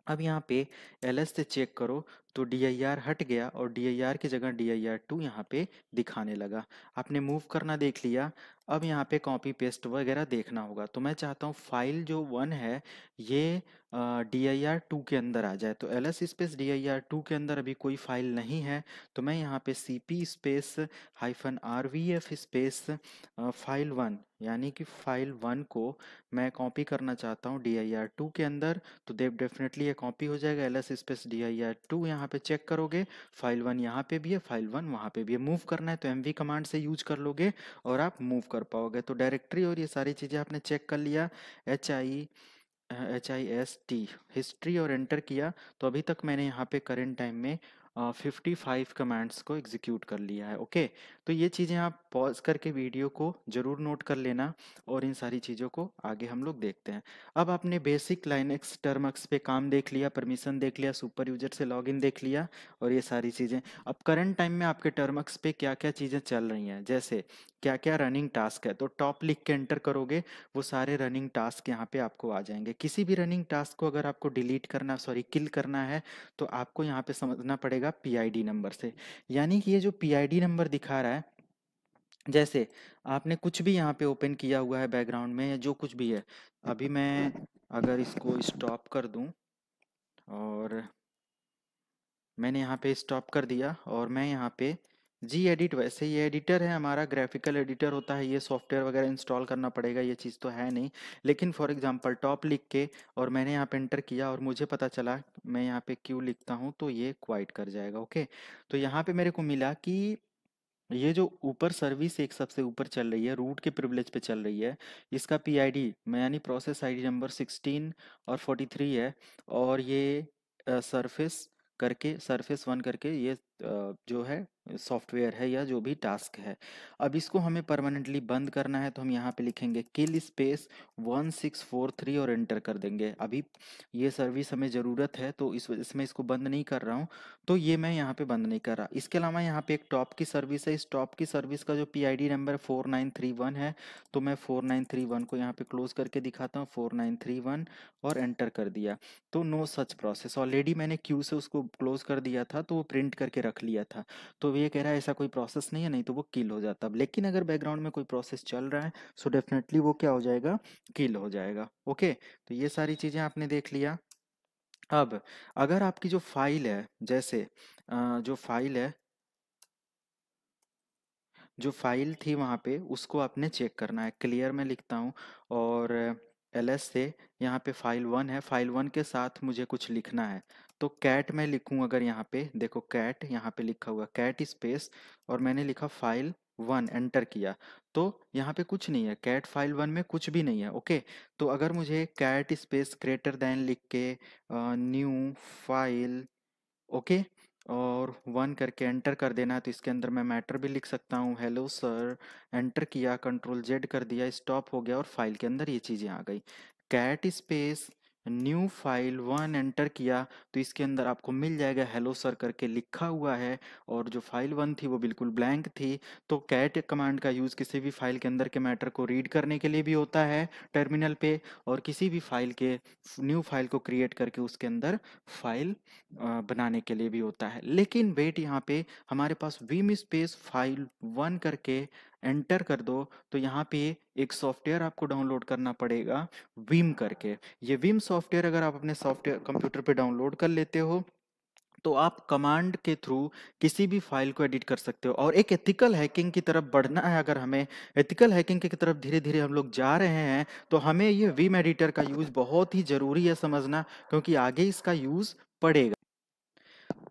[SPEAKER 1] अब यहाँ पे ls से चेक करो तो dir हट गया और dir की जगह dir2 यहाँ पे दिखाने लगा। आपने मूव करना देख लिया। अब यहाँ पे कॉपी पेस्ट वगैरह देखना होगा, तो मैं चाहता हूँ फाइल जो 1 है ये dir2 के अंदर आ जाए। तो ls स्पेस dir2 के अंदर अभी कोई फाइल नहीं है, तो मैं यहाँ पे cp space -rvf space file 1 यानी कि फाइल 1 को मैं कॉपी करना चाहता हूँ dir2 के अंदर। तो डेफिनेटली ये कॉपी हो जाएगा। ls स्पेस dir2 यहाँ पे चेक करोगे, फाइल 1 यहाँ पे भी है, फाइल 1 वहाँ पे भी है। मूव करना है तो mv कमांड से यूज कर लोगे और आप मूव कर पाओगे। तो डायरेक्टरी और ये सारी चीज़ें आपने चेक कर लिया, hi HIST हिस्ट्री और एंटर किया, तो अभी तक मैंने यहाँ पे करंट टाइम में 55 कमांड्स को एग्जीक्यूट कर लिया है। ओके, तो ये चीज़ें आप पॉज करके वीडियो को ज़रूर नोट कर लेना, और इन सारी चीज़ों को आगे हम लोग देखते हैं। अब आपने बेसिक लाइनक्स टर्मक्स पे काम देख लिया, परमिशन देख लिया, सुपर यूजर से लॉगिन देख लिया, और ये सारी चीज़ें। अब करंट टाइम में आपके टर्मक्स पे क्या क्या चीज़ें चल रही हैं, जैसे क्या क्या रनिंग टास्क है, तो टॉप लिख के एंटर करोगे, वो सारे रनिंग टास्क यहाँ पे आपको आ जाएंगे। किसी भी रनिंग टास्क को अगर आपको डिलीट करना, सॉरी किल करना है, तो आपको यहाँ पे समझना पड़ेगा पीआईडी नंबर से। यानी कि ये जो पीआईडी नंबर दिखा रहा है, जैसे आपने कुछ भी यहाँ पे ओपन किया हुआ है बैकग्राउंड में, या जो कुछ भी है, अभी मैं अगर इसको स्टॉप कर दूं, और मैंने यहाँ पे स्टॉप कर दिया, और मैं यहाँ पे जी एडिट, वैसे ये एडिटर है हमारा, ग्राफिकल एडिटर होता है, ये सॉफ्टवेयर वगैरह इंस्टॉल करना पड़ेगा, ये चीज़ तो है नहीं। लेकिन फॉर एग्जांपल टॉप लिख के, और मैंने यहाँ पे एंटर किया, और मुझे पता चला, मैं यहाँ पे क्यू लिखता हूँ तो ये क्वाइट कर जाएगा। ओके, तो यहाँ पे मेरे को मिला कि ये जो ऊपर सर्विस एक सबसे ऊपर चल रही है, रूट के प्रिविलेज पे चल रही है, इसका पीआईडी में यानी प्रोसेस आईडी नंबर 16 और 43 है, और ये सरफेस करके, सरफेस वन करके, ये जो है सॉफ्टवेयर है, या जो भी टास्क है। अब इसको हमें परमानेंटली बंद करना है, तो हम यहाँ पे लिखेंगे किल स्पेस 1643 और एंटर कर देंगे। अभी ये सर्विस हमें ज़रूरत है, तो इस वजह से मैं इसको बंद नहीं कर रहा हूँ, तो ये मैं यहाँ पे बंद नहीं कर रहा। इसके अलावा यहाँ पे एक टॉप की सर्विस है, इस टॉप की सर्विस का जो पीआईडी नंबर 4931 है, तो मैं 4931 को यहाँ पे क्लोज करके दिखाता हूँ, 4931, और एंटर कर दिया। तो नो सच प्रोसेस, ऑलरेडी मैंने क्यू से उसको क्लोज कर दिया था, तो वो प्रिंट करके रख लिया था, तो ये कह रहा है ऐसा कोई प्रोसेस नहीं है, नहीं तो वो किल हो जाता। लेकिन अगर बैकग्राउंड में कोई प्रोसेस चल रहा है, सो डेफिनेटली वो क्या हो जाएगा, किल हो जाएगा। ओके, तो ये सारी चीज़ें आपने देख लिया। अब अगर आपकी जो फाइल है, जैसे जो फाइल है, जो फाइल थी वहाँ पे, उसको आपने चेक करना है। क्लियर में लिखता हूँ, और एलएस से यहाँ पे फाइल वन है, फाइल वन के साथ मुझे कुछ लिखना है, तो कैट मैं लिखूँ, अगर यहाँ पे देखो कैट यहाँ पे लिखा हुआ, कैट स्पेस, और मैंने लिखा फाइल वन, एंटर किया, तो यहाँ पे कुछ नहीं है, कैट फाइल वन में कुछ भी नहीं है। ओके, तो अगर मुझे कैट स्पेस ग्रेटर देन लिख के न्यू फाइल, ओके, और वन करके एंटर कर देना है, तो इसके अंदर मैं मैटर भी लिख सकता हूँ, हेलो सर, एंटर किया, कंट्रोल जेड कर दिया, स्टॉप हो गया, और फाइल के अंदर ये चीज़ें आ गई। Cat space new file one enter किया, तो इसके अंदर आपको मिल जाएगा हेलो सर करके लिखा हुआ है, और जो फाइल वन थी वो बिल्कुल ब्लैंक थी। तो कैट कमांड का यूज़ किसी भी फाइल के अंदर के मैटर को रीड करने के लिए भी होता है टर्मिनल पे, और किसी भी फाइल के न्यू फाइल को क्रिएट करके उसके अंदर फाइल बनाने के लिए भी होता है। लेकिन वेट, यहाँ पे हमारे पास विम स्पेस फाइल वन करके एंटर कर दो, तो यहाँ पे एक सॉफ्टवेयर आपको डाउनलोड करना पड़ेगा, विम करके। ये विम सॉफ्टवेयर अगर आप अपने सॉफ्टवेयर कंप्यूटर पे डाउनलोड कर लेते हो, तो आप कमांड के थ्रू किसी भी फाइल को एडिट कर सकते हो। और एक एथिकल हैकिंग की तरफ बढ़ना है, अगर हमें एथिकल हैकिंग की तरफ धीरे धीरे हम लोग जा रहे हैं, तो हमें ये विम एडिटर का यूज़ बहुत ही ज़रूरी है समझना, क्योंकि आगे इसका यूज़ पड़ेगा।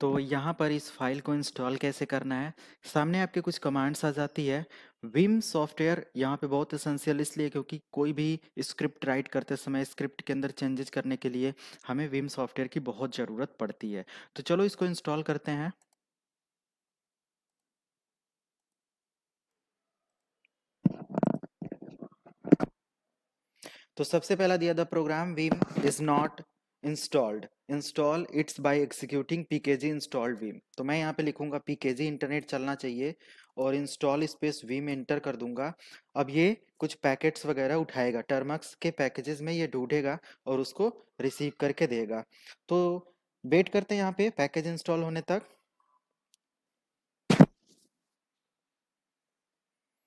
[SPEAKER 1] तो यहाँ पर इस फाइल को इंस्टॉल कैसे करना है, सामने आपके कुछ कमांड्स आ जाती है। विम सॉफ्टवेयर यहाँ पे बहुत एसेंशियल इसलिए क्योंकि कोई भी स्क्रिप्ट राइट करते समय स्क्रिप्ट के अंदर चेंजेस करने के लिए हमें विम सॉफ्टवेयर की बहुत ज़रूरत पड़ती है। तो चलो इसको इंस्टॉल करते हैं। तो सबसे पहला दिया, the program vim is not installed, install it's by executing PKG installed vim. तो मैं यहाँ पे लिखूंगा पीकेजी इंटरनेट चलना चाहिए, और इंस्टॉल स्पेस विम एंटर कर दूंगा। अब ये कुछ पैकेट्स वगैरह उठाएगा, टर्मक्स के पैकेजेस में ये ढूंढेगा, और उसको रिसीव करके देगा। तो वेट करते हैं यहाँ पे पैकेज इंस्टॉल होने तक।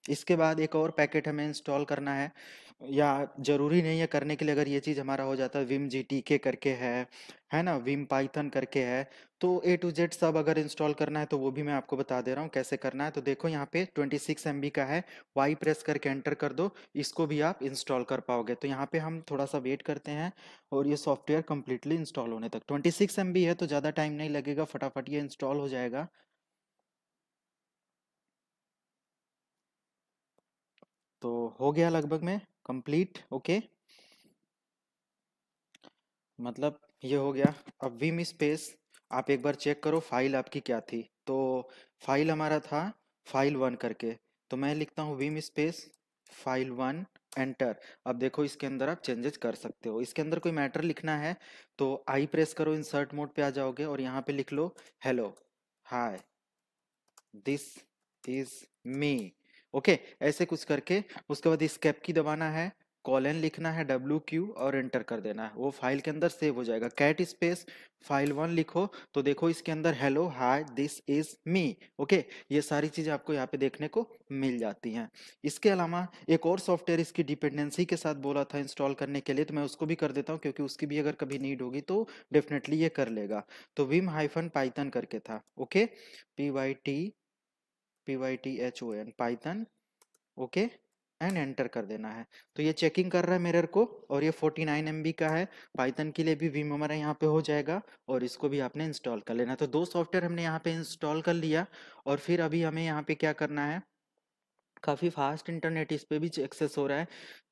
[SPEAKER 1] इसके बाद एक और पैकेट हमें इंस्टॉल करना है, या ज़रूरी नहीं है करने के लिए, अगर ये चीज़ हमारा हो जाता है, विम जी टी के करके है ना, विम पाइथन करके है, तो ए टू जेड सब अगर इंस्टॉल करना है, तो वो भी मैं आपको बता दे रहा हूँ कैसे करना है। तो देखो यहाँ पे 26 MB का है, वाई प्रेस करके एंटर कर दो, इसको भी आप इंस्टॉल कर पाओगे। तो यहाँ पे हम थोड़ा सा वेट करते हैं, और ये सॉफ्टवेयर कम्प्लीटली इंस्टॉल होने तक। 26 MB है तो ज़्यादा टाइम नहीं लगेगा, फटाफट ये इंस्टॉल हो जाएगा। तो हो गया लगभग में कंप्लीट। ओके, मतलब ये हो गया। अब विम स्पेस आप एक बार चेक करो फाइल आपकी क्या थी। तो फाइल हमारा था फाइल वन करके। तो मैं लिखता हूँ Vim space file one, enter. अब देखो इसके अंदर आप चेंजेस कर सकते हो। इसके अंदर कोई मैटर लिखना है तो आई प्रेस करो, इंसर्ट मोड पे आ जाओगे और यहाँ पे लिख लो hello hi this is me. Okay, ऐसे कुछ करके उसके बाद स्केप की दबाना है, कॉलन लिखना है WQ और एंटर कर देना है। वो फाइल के अंदर सेव हो जाएगा। कैट स्पेस फाइल वन लिखो तो देखो इसके अंदर hello hi this is me. Okay, ये सारी चीजें आपको यहाँ पे देखने को मिल जाती हैं। इसके अलावा एक और सॉफ्टवेयर इसकी डिपेंडेंसी के साथ बोला था इंस्टॉल करने के लिए, तो मैं उसको भी कर देता हूँ क्योंकि उसकी भी अगर कभी नीड होगी तो डेफिनेटली ये कर लेगा। तो विम हाइफन पाइथन करके था। Okay, PYTHON Python. Okay, and enter कर देना है। तो ये चेकिंग कर रहा है मिरर को और ये 49 MB का है। पाइथन के लिए भी विम हमारा यहाँ पे हो जाएगा और इसको भी आपने इंस्टॉल कर लेना। तो दो सॉफ्टवेयर हमने यहाँ पे इंस्टॉल कर लिया और फिर अभी हमें यहाँ पे क्या करना है, काफ़ी फास्ट इंटरनेट इस पे भी एक्सेस हो रहा है।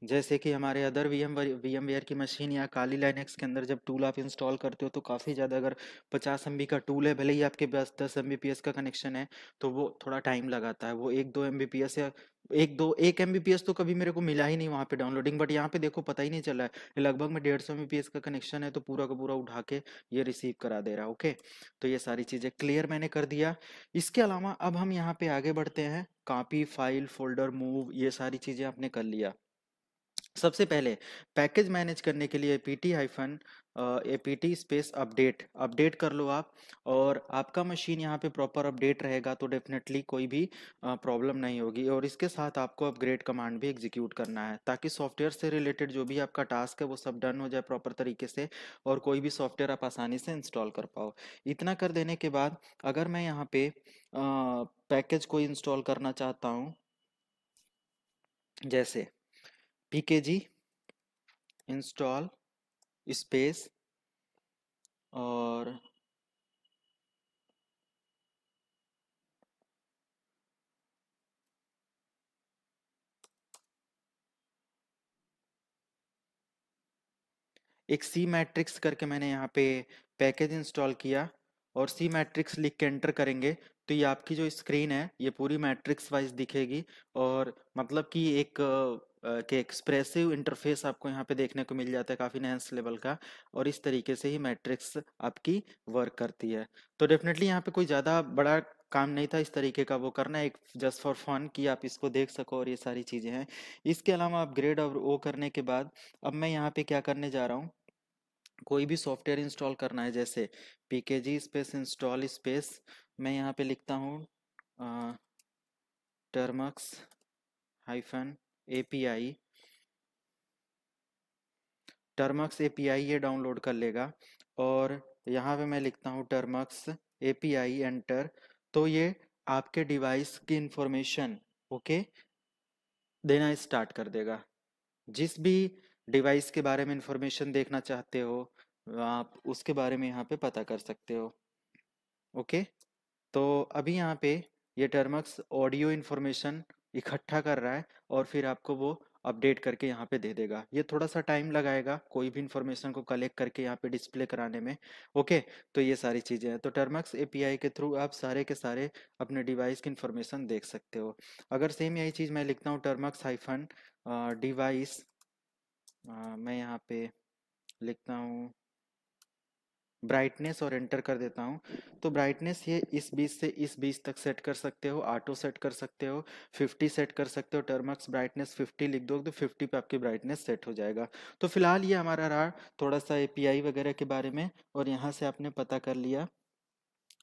[SPEAKER 1] जैसे कि हमारे अदर वीएमवेयर की मशीन या काली लाइनेक्स के अंदर जब टूल आप इंस्टॉल करते हो तो काफ़ी ज़्यादा, अगर 50 MB का टूल है, भले ही आपके पास 10 MBPS का कनेक्शन है, तो वो थोड़ा टाइम लगाता है। वो 1-2 MBPS या 1 MBPS तो कभी मेरे को मिला ही नहीं वहाँ पे डाउनलोडिंग। बट यहाँ पे देखो पता ही नहीं चला है, ये लगभग में 150 MBPS का कनेक्शन है तो पूरा का पूरा उठा के ये रिसीव करा दे रहा है। ओके, तो ये सारी चीज़ें क्लियर मैंने कर दिया। इसके अलावा अब हम यहाँ पे आगे बढ़ते हैं। कॉपी फाइल फोल्डर मूव ये सारी चीज़ें आपने कर लिया। सबसे पहले पैकेज मैनेज करने के लिए APT स्पेस अपडेट अपडेट कर लो आप। और आपका मशीन यहाँ पे प्रॉपर अपडेट रहेगा तो डेफिनेटली कोई भी प्रॉब्लम नहीं होगी। और इसके साथ आपको अपग्रेड कमांड भी एग्जीक्यूट करना है ताकि सॉफ्टवेयर से रिलेटेड जो भी आपका टास्क है वो सब डन हो जाए प्रॉपर तरीके से और कोई भी सॉफ्टवेयर आप आसानी से इंस्टॉल कर पाओ। इतना कर देने के बाद अगर मैं यहाँ पे पैकेज को इंस्टॉल करना चाहता हूँ, जैसे PKG इंस्टॉल स्पेस और एक सी मैट्रिक्स करके मैंने यहाँ पे पैकेज इंस्टॉल किया और सी मैट्रिक्स लिख के एंटर करेंगे तो ये आपकी जो स्क्रीन है ये पूरी मैट्रिक्स वाइज दिखेगी। और मतलब कि एक के एक्सप्रेसिव इंटरफेस आपको यहाँ पे देखने को मिल जाता है काफ़ी नैन्स लेवल का। और इस तरीके से ही मैट्रिक्स आपकी वर्क करती है। तो डेफिनेटली यहाँ पे कोई ज़्यादा बड़ा काम नहीं था इस तरीके का वो करना, एक जस्ट फॉर फन कि आप इसको देख सको और ये सारी चीज़ें हैं। इसके अलावा अपग्रेड और वो करने के बाद अब मैं यहाँ पे क्या करने जा रहा हूँ, कोई भी सॉफ्टवेयर इंस्टॉल करना है जैसे PKG स्पेस इंस्टॉल स्पेस मैं यहाँ पे लिखता हूँ Termux hyphen API। Termux API ये डाउनलोड कर लेगा और यहाँ पे मैं लिखता हूँ टर्मक्स API एंटर। तो ये आपके डिवाइस की इंफॉर्मेशन ओके देना स्टार्ट कर देगा। जिस भी डिवाइस के बारे में इंफॉर्मेशन देखना चाहते हो आप उसके बारे में यहाँ पे पता कर सकते हो। ओके, तो अभी यहाँ पे ये टर्मक्स ऑडियो इन्फॉर्मेशन इकट्ठा कर रहा है और फिर आपको वो अपडेट करके यहाँ पे दे देगा। ये थोड़ा सा टाइम लगाएगा कोई भी इन्फॉर्मेशन को कलेक्ट करके यहाँ पे डिस्प्ले कराने में। ओके, तो ये सारी चीज़ें हैं। तो टर्मक्स API के थ्रू आप सारे के सारे अपने डिवाइस की इन्फॉर्मेशन देख सकते हो। अगर सेम यही चीज़ मैं लिखता हूँ टर्मक्स हाइफन डिवाइस, मैं यहाँ पे लिखता हूँ ब्राइटनेस और एंटर कर देता हूँ। तो ब्राइटनेस ये इस 20 से इस 20 तक सेट कर सकते हो, ऑटो सेट कर सकते हो, 50 सेट कर सकते हो। टर्मक्स ब्राइटनेस 50 लिख दो तो 50 पे आपकी ब्राइटनेस सेट हो जाएगा। तो फिलहाल ये हमारा रहा थोड़ा सा API वगैरह के बारे में और यहाँ से आपने पता कर लिया।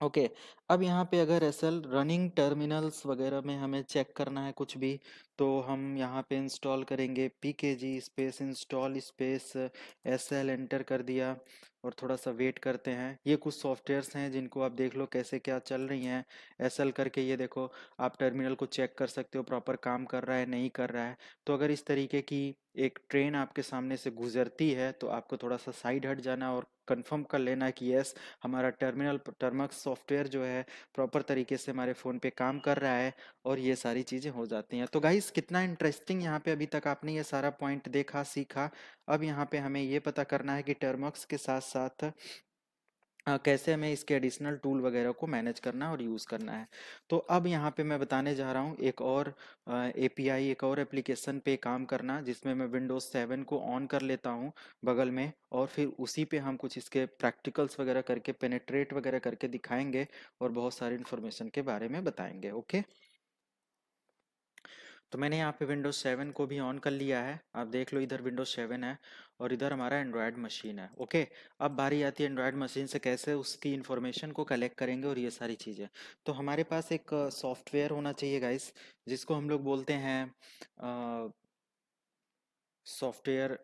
[SPEAKER 1] ओके, अब यहाँ पे अगर SL रनिंग टर्मिनल्स वगैरह में हमें चेक करना है कुछ भी तो हम यहाँ पे इंस्टॉल करेंगे PKG space install space SL enter कर दिया और थोड़ा सा वेट करते हैं। ये कुछ सॉफ्टवेयर्स हैं जिनको आप देख लो कैसे क्या चल रही हैं। SL करके ये देखो आप टर्मिनल को चेक कर सकते हो प्रॉपर काम कर रहा है नहीं कर रहा है। तो अगर इस तरीके की एक ट्रेन आपके सामने से गुजरती है तो आपको थोड़ा सा साइड हट जाना और कंफर्म कर लेना कि यस हमारा टर्मक्स सॉफ्टवेयर जो है प्रॉपर तरीके से हमारे फ़ोन पे काम कर रहा है और ये सारी चीज़ें हो जाती हैं। तो गाइस गाइस कितना इंटरेस्टिंग यहाँ पे अभी तक आपने ये सारा पॉइंट देखा सीखा। अब यहाँ पे हमें ये पता करना है कि टर्मक्स के साथ साथ कैसे हमें इसके एडिशनल टूल वगैरह को मैनेज करना है और यूज़ करना है। तो अब यहाँ पे मैं बताने जा रहा हूँ एक और एपीआई, एक और एप्लीकेशन पे काम करना, जिसमें मैं विंडोज़ 7 को ऑन कर लेता हूँ बगल में, और फिर उसी पे हम कुछ इसके प्रैक्टिकल्स वगैरह करके पेनेट्रेट वगैरह करके दिखाएंगे और बहुत सारी इन्फॉर्मेशन के बारे में बताएंगे। ओके, तो मैंने यहाँ पे विंडोज 7 को भी ऑन कर लिया है। आप देख लो इधर विंडोज 7 है और इधर हमारा एंड्रॉयड मशीन है। ओके, अब बारी आती है एंड्रॉयड मशीन से कैसे उसकी इन्फॉर्मेशन को कलेक्ट करेंगे और ये सारी चीज़ें। तो हमारे पास एक सॉफ्टवेयर होना चाहिए गाइस, जिसको हम लोग बोलते हैं सॉफ्टवेयर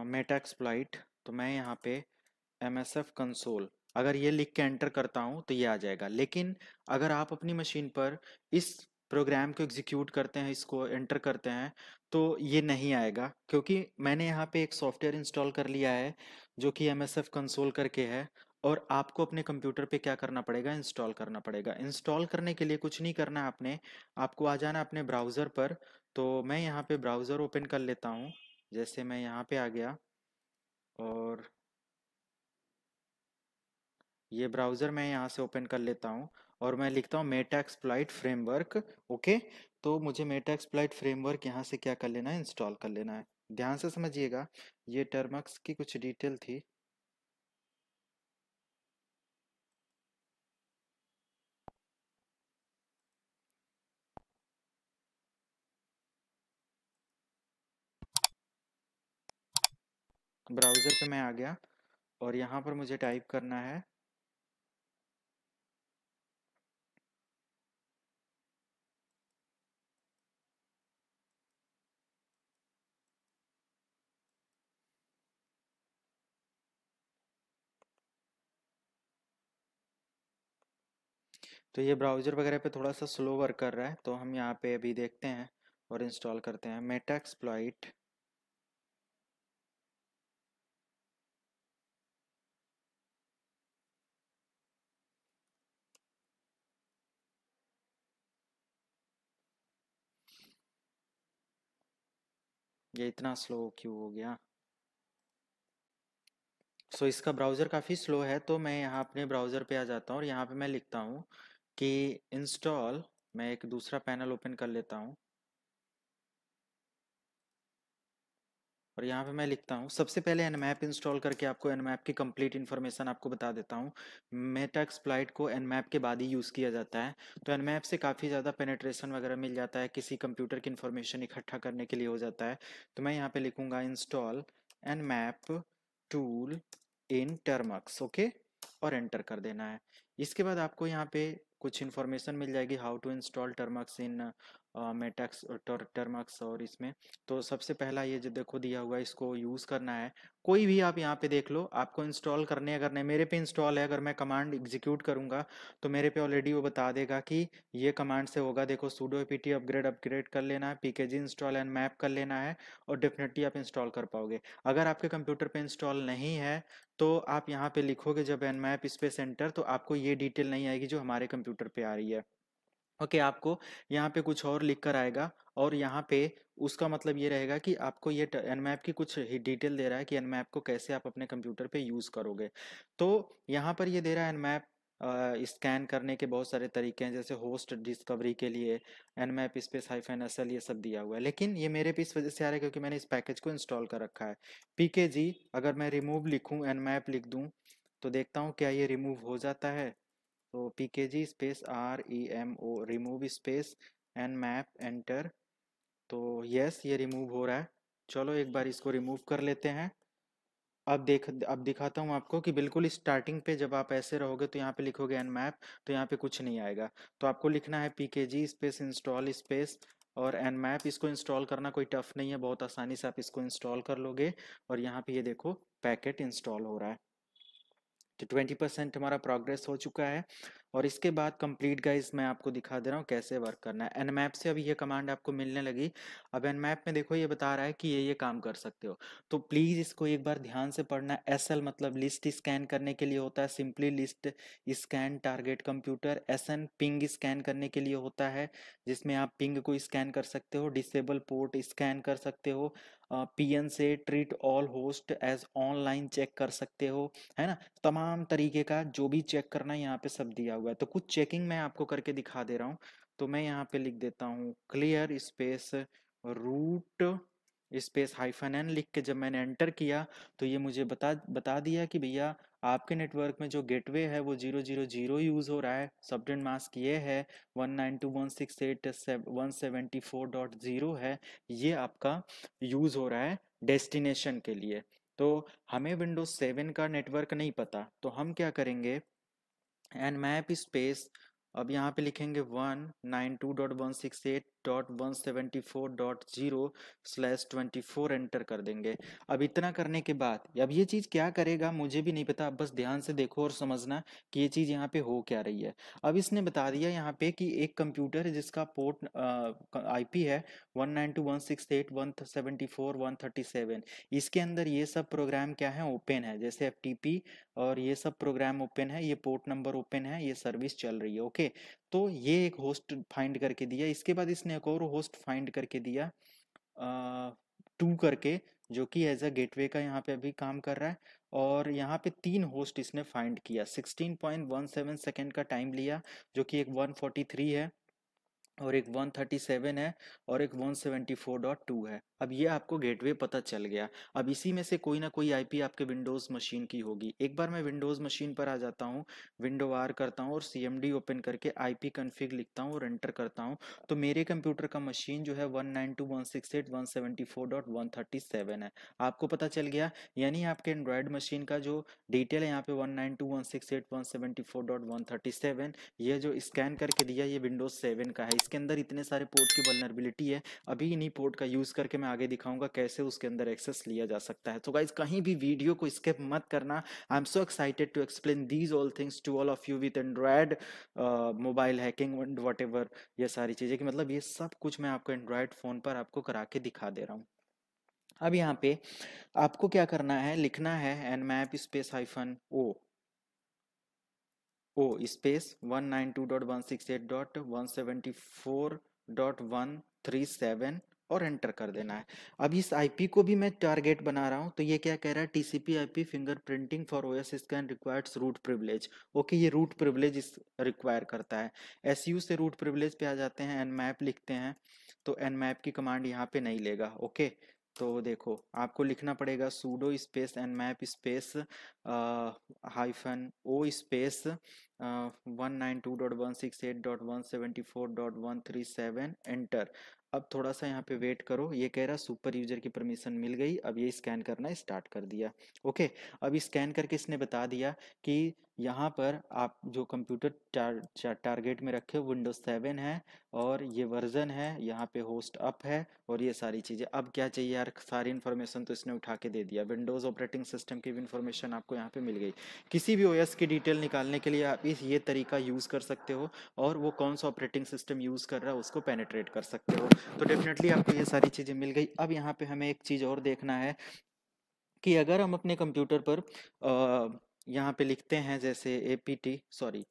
[SPEAKER 1] मेटाक्सप्लॉइट। तो मैं यहाँ पे MSF कंसोल अगर ये लिख के एंटर करता हूँ तो ये आ जाएगा। लेकिन अगर आप अपनी मशीन पर इस प्रोग्राम को एग्जीक्यूट करते हैं, इसको एंटर करते हैं, तो ये नहीं आएगा, क्योंकि मैंने यहाँ पे एक सॉफ्टवेयर इंस्टॉल कर लिया है जो कि MSF कंसोल करके है। और आपको अपने कंप्यूटर पे क्या करना पड़ेगा, इंस्टॉल करना पड़ेगा। इंस्टॉल करने के लिए कुछ नहीं करना है आपने, आपको आ जाना अपने ब्राउज़र पर। तो मैं यहाँ पे ब्राउज़र ओपन कर लेता हूँ। जैसे मैं यहाँ पे आ गया और ये ब्राउज़र मैं यहाँ से ओपन कर लेता हूँ और मैं लिखता हूँ मेटाक्सप्लॉइट फ्रेमवर्क। ओके, तो मुझे मेटाक्सप्लॉइट फ्रेमवर्क यहाँ से क्या कर लेना है, इंस्टॉल कर लेना है। ध्यान से समझिएगा, ये टर्मक्स की कुछ डिटेल थी। ब्राउज़र पे मैं आ गया और यहाँ पर मुझे टाइप करना है तो ये ब्राउज़र वगैरह पे थोड़ा सा स्लो वर्क कर रहा है, तो हम यहाँ पे अभी देखते हैं और इंस्टॉल करते हैं मेटाक्सप्लॉइट। ये इतना स्लो क्यों हो गया? सो इसका ब्राउज़र काफ़ी स्लो है, तो मैं यहाँ अपने ब्राउज़र पे आ जाता हूँ और यहाँ पे मैं लिखता हूँ कि इंस्टॉल। मैं एक दूसरा पैनल ओपन कर लेता हूँ और यहाँ पे मैं लिखता हूँ, सबसे पहले nmap इंस्टॉल करके आपको nmap की कंप्लीट इन्फॉर्मेशन आपको बता देता हूँ। मेटाक्सप्लॉइट को nmap के बाद ही यूज़ किया जाता है, तो nmap से काफ़ी ज़्यादा पेनेट्रेशन वगैरह मिल जाता है, किसी कंप्यूटर की इन्फॉर्मेशन इकट्ठा करने के लिए हो जाता है। तो मैं यहाँ पे लिखूँगा install nmap tool in Termux. Okay, और एंटर कर देना है। इसके बाद आपको यहाँ पे कुछ इन्फॉर्मेशन मिल जाएगी, how to install Termux in मेटाक्स टर्मक्स। और इसमें तो सबसे पहला ये जो देखो दिया हुआ है, इसको यूज़ करना है। कोई भी आप यहाँ पे देख लो, आपको इंस्टॉल करने अगर नहीं, मेरे पे इंस्टॉल है, अगर मैं कमांड एग्जीक्यूट करूँगा तो मेरे पे ऑलरेडी वो बता देगा कि ये कमांड से होगा। देखो sudo apt अपग्रेड अपग्रेड कर लेना है, pkg इंस्टॉल एंड मैप कर लेना है, और डेफिनेटली आप इंस्टॉल कर पाओगे। अगर आपके कंप्यूटर पे इंस्टॉल नहीं है तो आप यहाँ पे लिखोगे जब nmap स्पेस एंटर, तो आपको ये डिटेल नहीं आएगी जो हमारे कंप्यूटर पे आ रही है। ओके, आपको यहाँ पे कुछ और लिख कर आएगा और यहाँ पे उसका मतलब ये रहेगा कि आपको ये nmap की कुछ डिटेल दे रहा है कि nmap को कैसे आप अपने कंप्यूटर पे यूज़ करोगे। तो यहाँ पर ये दे रहा है nmap स्कैन करने के बहुत सारे तरीके हैं, जैसे होस्ट डिस्कवरी के लिए nmap स्पेस -sl ये सब दिया हुआ है। लेकिन ये मेरे पे इस वजह से आ रहा है क्योंकि मैंने इस पैकेज को इंस्टॉल कर रखा है। pkg अगर मैं रिमूव लिखूँ, nmap लिख दूँ, तो देखता हूँ क्या ये रिमूव हो जाता है। तो pkg space remo remove space nmap enter. तो यस, ये रिमूव हो रहा है। चलो एक बार इसको रिमूव कर लेते हैं। अब दिखाता हूँ आपको कि बिल्कुल स्टार्टिंग पे जब आप ऐसे रहोगे तो यहाँ पे लिखोगे nmap, तो यहाँ पे कुछ नहीं आएगा। तो आपको लिखना है pkg स्पेस इंस्टॉल स्पेस और nmap। इसको इंस्टॉल करना कोई टफ नहीं है, बहुत आसानी से आप इसको इंस्टॉल कर लोगे। और यहाँ पे ये देखो पैकेट इंस्टॉल हो रहा है। तो 20% हमारा प्रोग्रेस हो चुका है। और इसके बाद कंप्लीट गाइस मैं आपको दिखा दे रहा हूँ कैसे वर्क करना है। एनमैप से अभी ये कमांड आपको मिलने लगी। अब एनमैप में देखो ये बता रहा है कि ये काम कर सकते हो, तो प्लीज इसको एक बार ध्यान से पढ़ना। एसएल मतलब लिस्ट स्कैन करने के लिए होता है, simply list scan target computer. SN ping scan करने के लिए होता है, जिसमें आप पिंग को स्कैन कर सकते हो, डिसेबल पोर्ट स्कैन कर सकते हो। पीएन से treat all host as online check कर सकते हो, है ना। तमाम तरीके का जो भी चेक करना है यहाँ पे सब दिया हुआ है। तो कुछ चेकिंग मैं आपको करके दिखा दे रहा हूँ। तो मैं यहाँ पे लिख देता हूँ clear space root space hyphen N लिख के जब मैंने एंटर किया तो ये मुझे बता बता दिया कि भैया आपके नेटवर्क में जो गेटवे है वो 000 यूज़ हो रहा है। सबनेट मास्क ये है 192.168.174.0 है, ये आपका यूज़ हो रहा है डेस्टिनेशन के लिए। तो हमें विंडोज 7 का नेटवर्क नहीं पता, तो हम क्या करेंगे, एंड मैप स्पेस, अब यहाँ पे लिखेंगे 192.168.174.0/24 एंटर कर देंगे। अब इतना करने के बाद अब ये चीज़ क्या करेगा मुझे भी नहीं पता, अब बस ध्यान से देखो और समझना कि ये चीज़ यहाँ पे हो क्या रही है। अब इसने बता दिया यहाँ पे कि एक कंप्यूटर है जिसका पोर्ट आईपी है 192.168.174.137, इसके अंदर ये सब प्रोग्राम क्या है ओपन है, जैसे एफटीपी और ये सब प्रोग्राम ओपन है, ये पोर्ट नंबर ओपन है, ये सर्विस चल रही है। ओके, तो ये एक होस्ट फाइंड करके दिया। इसके बाद इसने एक और होस्ट फाइंड करके दिया 2 करके, जो कि एज अ गेटवे का यहाँ पे अभी काम कर रहा है। और यहाँ पे 3 होस्ट इसने फाइंड किया, 16.17 सेकेंड का टाइम लिया, जो कि एक 143 है और एक 137 है और एक 174.2 है। अब ये आपको गेटवे पता चल गया। अब इसी में से कोई ना कोई आईपी आपके विंडोज़ मशीन की होगी। एक बार मैं विंडोज़ मशीन पर आ जाता हूँ, विंडो आर करता हूँ और सीएमडी ओपन करके आईपी कॉन्फ़िग लिखता हूँ और एंटर करता हूँ। तो मेरे कंप्यूटर का मशीन जो है 192.168.174.137 है। आपको पता चल गया, यानी आपके एंड्रॉयड मशीन का जो डिटेल है यहाँ पे 192.168.174.137, ये जो स्कैन करके दिया ये विंडोज 7 का है। इसके अंदर इतने सारे पोर्ट की वल्नरेबिलिटी है, अभी इन्हीं पोर्ट का यूज करके मैं आगे दिखाऊंगा कैसे उसके अंदर एक्सेस लिया जा सकता है। तो गाइज कहीं भी वीडियो को स्किप मत करना। I am so excited to explain these all things to all of you with Android mobile hacking and whatever, ये सारी चीजें कि मतलब ये सब कुछ मैं आपको एंड्रॉयड फोन पर आपको करा के दिखा दे रहा हूँ। अब यहाँ पे आपको क्या करना है, लिखना है nmap space hyphen O space 192.168.174.137 और एंटर कर देना है। अब इस आईपी को भी मैं टारगेट बना रहा हूँ, तो ये क्या कह रहा है, TCP IP fingerprinting for OS scan requires root privilege. Okay, ये रूट प्रिविलेज इस रिक्वायर करता है। एसयू से रूट प्रिविलेज पे आ जाते हैं, nmap लिखते हैं, तो nmap की कमांड यहाँ पे नहीं लेगा। ओके, तो देखो आपको लिखना पड़ेगा sudo space nmap space hyphen O space 192.168.174.137 enter. अब थोड़ा सा यहाँ पे वेट करो, ये कह रहा सुपर यूजर की परमिशन मिल गई, अब ये स्कैन करना स्टार्ट कर दिया। ओके, अब स्कैन करके इसने बता दिया कि यहाँ पर आप जो कंप्यूटर टारगेट में रखे हो विंडोज 7 है और ये वर्जन है, यहाँ पे होस्ट अप है और ये सारी चीज़ें। अब क्या चाहिए यार, सारी इन्फॉर्मेशन तो इसने उठा के दे दिया। विंडोज़ ऑपरेटिंग सिस्टम की भी इन्फॉर्मेशन आपको यहाँ पे मिल गई। किसी भी ओएस की डिटेल निकालने के लिए आप इस ये तरीका यूज़ कर सकते हो और वो कौन सा ऑपरेटिंग सिस्टम यूज़ कर रहा है उसको पेनिट्रेट कर सकते हो। तो डेफिनेटली आपको ये सारी चीज़ें मिल गई। अब यहाँ पे हमें एक चीज़ और देखना है कि अगर हम अपने कंप्यूटर पर यहाँ पे लिखते हैं जैसे APT sorry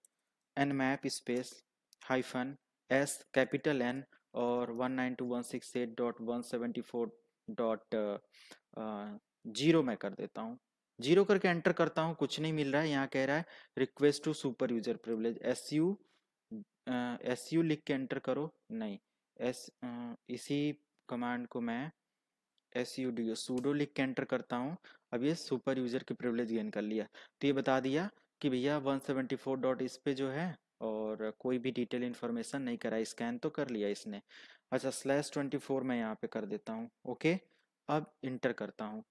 [SPEAKER 1] nmap space hyphen S capital N और 192.168.174.0 मैं कर देता हूँ, 0 करके एंटर करता हूँ, कुछ नहीं मिल रहा है। यहाँ कह रहा है request to super user privilege, S U लिख के एंटर करो, नहीं इसी कमांड को मैं SUDO सूडो लिख के एंटर करता हूँ। अब ये सुपर यूजर की प्रिविलेज गेन कर लिया, तो ये बता दिया कि भैया 174 डॉट इस पे जो है और कोई भी डिटेल इन्फॉर्मेशन नहीं करा, स्कैन तो कर लिया इसने। अच्छा /24 मैं यहाँ पे कर देता हूँ। ओके, अब इंटर करता हूँ,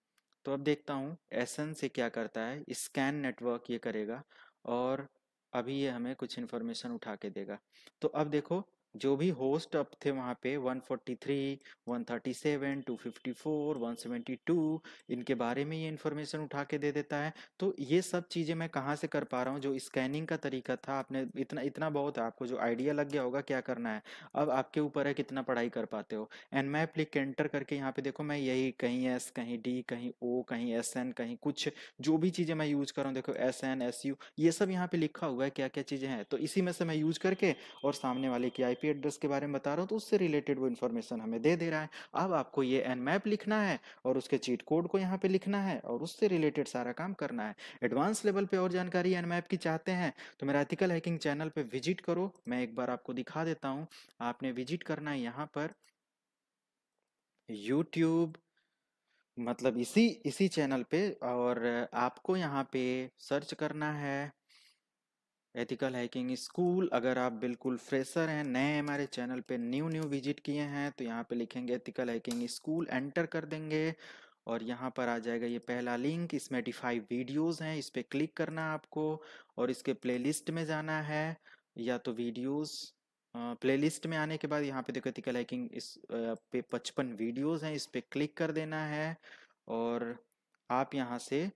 [SPEAKER 1] तो अब देखता हूँ एसन से क्या करता है, स्कैन नेटवर्क ये करेगा और अभी ये हमें कुछ इन्फॉर्मेशन उठा के देगा। तो अब देखो जो भी होस्ट अब थे वहाँ पे 143, 137, 254, 172, इनके बारे में ये इन्फॉर्मेशन उठा के दे देता है। तो ये सब चीज़ें मैं कहाँ से कर पा रहा हूँ, जो स्कैनिंग का तरीका था, आपने इतना इतना बहुत है, आपको जो आइडिया लग गया होगा क्या करना है। अब आपके ऊपर है कितना पढ़ाई कर पाते हो। एनमैप लिख के एंटर करके यहाँ पे देखो, मैं यही कहीं एस, कहीं डी, कहीं ओ, कहीं एस एन, कहीं कुछ, जो भी चीज़ें मैं यूज कर रहा हूँ देखो, एस एन, एस यू, ये सब यहाँ पे लिखा हुआ है क्या क्या चीज़ें हैं। तो इसी में से मैं यूज करके और सामने वाले की आईपी एड्रेस के बारे में बता रहा हूँ, तो उससे रिलेटेड वो इन्फॉर्मेशन हमें दे दे रहा है। अब आपको ये एनमैप लिखना है और उसके चीट कोड को यहाँ पे लिखना है और उससे रिलेटेड सारा काम करना है। एडवांस लेवल पे और जानकारी एनमैप की चाहते हैं तो मेरा एथिकल हैकिंग चैनल पे विजिट करो। मैं एक बार आपको दिखा देता हूँ। आपने विजिट करना है यहाँ पर यूट्यूब, मतलब इसी इसी चैनल पे, और आपको यहाँ पे सर्च करना है एथिकल हैकिंग स्कूल। अगर आप बिल्कुल फ्रेशर हैं, नए हैं हमारे चैनल पे, न्यू न्यू विजिट किए हैं, तो यहाँ पे लिखेंगे एथिकल हैकिंग स्कूल, एंटर कर देंगे और यहाँ पर आ जाएगा ये पहला लिंक। इसमें 85 वीडियोस हैं, इस पे क्लिक करना है आपको और इसके प्लेलिस्ट में जाना है, या तो वीडियोस प्लेलिस्ट में आने के बाद यहाँ पे देखो एथिकल हैकिंग इस पे 55 वीडियोस हैं, इस पे क्लिक कर देना है। और आप यहाँ से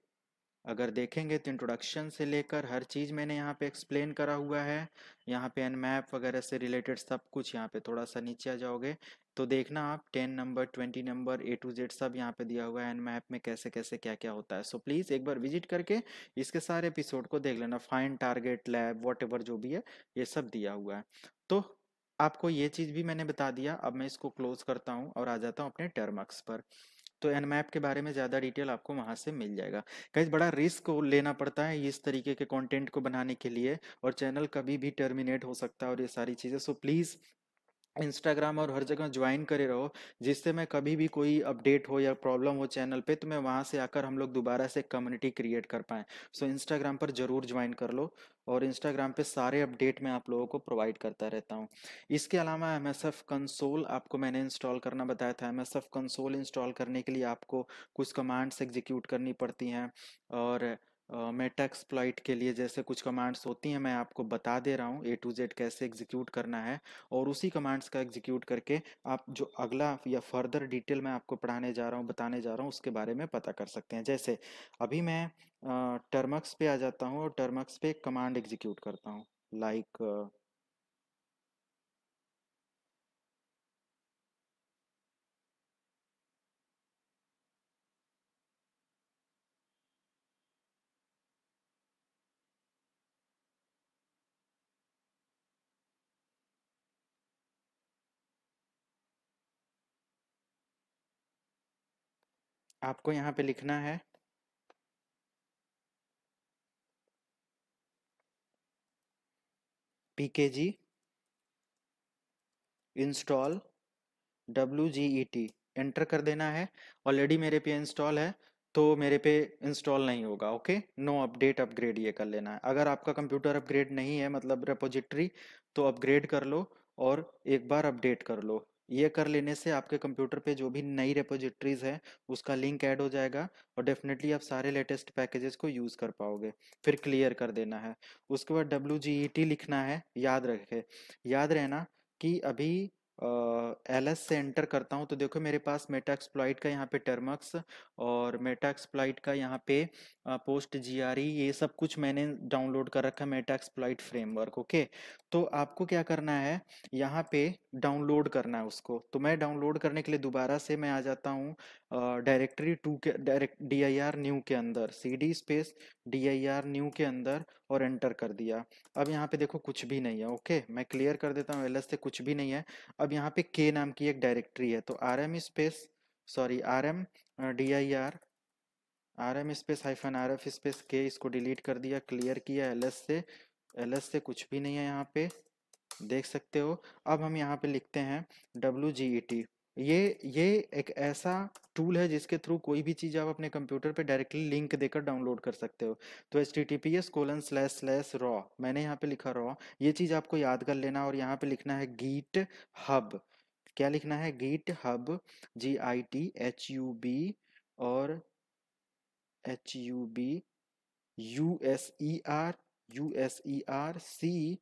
[SPEAKER 1] अगर देखेंगे तो इंट्रोडक्शन से लेकर हर चीज़ मैंने यहाँ पे एक्सप्लेन करा हुआ है। यहाँ पे अनमैप वगैरह से रिलेटेड सब कुछ, यहाँ पे थोड़ा सा नीचे आ जाओगे तो देखना आप 10 number, 20 number, A to Z सब यहाँ पे दिया हुआ है अनमैप में, कैसे कैसे क्या क्या होता है। सो प्लीज़ एक बार विजिट करके इसके सारे एपिसोड को देख लेना, fine, target, lab, what ever जो भी है ये सब दिया हुआ है। तो आपको ये चीज़ भी मैंने बता दिया। अब मैं इसको क्लोज करता हूँ और आ जाता हूँ अपने टर्मक्स पर। तो एनमैप के बारे में ज़्यादा डिटेल आपको वहाँ से मिल जाएगा। गाइस बड़ा रिस्क लेना पड़ता है इस तरीके के कंटेंट को बनाने के लिए, और चैनल कभी भी टर्मिनेट हो सकता है और ये सारी चीज़ें। सो प्लीज़ इंस्टाग्राम और हर जगह ज्वाइन करे रहो, जिससे मैं कभी भी कोई अपडेट हो या प्रॉब्लम हो चैनल पे तो मैं वहाँ से आकर हम लोग दोबारा से कम्युनिटी क्रिएट कर पाएँ। सो इंस्टाग्राम पर ज़रूर ज्वाइन कर लो, और इंस्टाग्राम पे सारे अपडेट मैं आप लोगों को प्रोवाइड करता रहता हूँ। इसके अलावा एम एस एफ कंसोल आपको मैंने इंस्टॉल करना बताया था। M S F console install करने के लिए आपको कुछ कमांड्स एग्जीक्यूट करनी पड़ती हैं, और मेटाक्सप्लॉइट के लिए जैसे कुछ कमांड्स होती हैं, मैं आपको बता दे रहा हूँ ए टू जेड कैसे एग्जीक्यूट करना है। और उसी कमांड्स का एग्जीक्यूट करके आप जो अगला या फर्दर डिटेल मैं आपको पढ़ाने जा रहा हूँ, बताने जा रहा हूँ, उसके बारे में पता कर सकते हैं। जैसे अभी मैं टर्मक्स पे आ जाता हूँ और टर्मक्स पे एक कमांड एग्जीक्यूट करता हूँ, लाइक आपको यहाँ पे लिखना है pkg इंस्टॉल WGET, एंटर कर देना है। ऑलरेडी मेरे पे इंस्टॉल है तो मेरे पे इंस्टॉल नहीं होगा। ओके, नो अपडेट अपग्रेड ये कर लेना है। अगर आपका कंप्यूटर अपग्रेड नहीं है, मतलब रेपोजिटरी, तो अपग्रेड कर लो और एक बार अपडेट कर लो। ये कर लेने से आपके कंप्यूटर पे जो भी नई रेपोजिटरीज है उसका लिंक ऐड हो जाएगा और डेफिनेटली आप सारे लेटेस्ट पैकेजेस को यूज़ कर पाओगे। फिर क्लियर कर देना है। उसके बाद WGET लिखना है, याद रखे, याद रहना कि अभी एलएस से एंटर करता हूँ तो देखो मेरे पास मेटा एक्सप्लॉइट का यहाँ पे टर्मक्स और मेटा एक्सप्लॉइट का यहाँ पे पोस्ट जीआरई, ये सब कुछ मैंने डाउनलोड कर रखा है, मेटा एक्सप्लॉइट फ्रेमवर्क। ओके, तो आपको क्या करना है, यहाँ पे डाउनलोड करना है उसको। तो मैं डाउनलोड करने के लिए दोबारा से मैं आ जाता हूँ डायरेक्टरी टू के, डायरेक्ट DIR न्यू के अंदर, CD स्पेस DIR न्यू के अंदर, और एंटर कर दिया। अब यहाँ पे देखो कुछ भी नहीं है। ओके, मैं क्लियर कर देता हूँ, एलएस से कुछ भी नहीं है। अब यहाँ पे के नाम की एक डायरेक्टरी है, तो RM space, sorry RM DIR, RM space -RF space के, इसको डिलीट कर दिया, क्लियर किया एलएस से कुछ भी नहीं है यहाँ पे, देख सकते हो। अब हम यहाँ पे लिखते हैं WGET। ये एक ऐसा टूल है जिसके थ्रू कोई भी चीज़ आप अपने कंप्यूटर पे डायरेक्टली लिंक देकर डाउनलोड कर सकते हो। तो https://raw, मैंने यहाँ पे लिखा रॉ, ये चीज़ आपको याद कर लेना, और यहाँ पे लिखना है गीट हब। क्या लिखना है, गीट हब, GITHUB, और HUB, USER, USERC,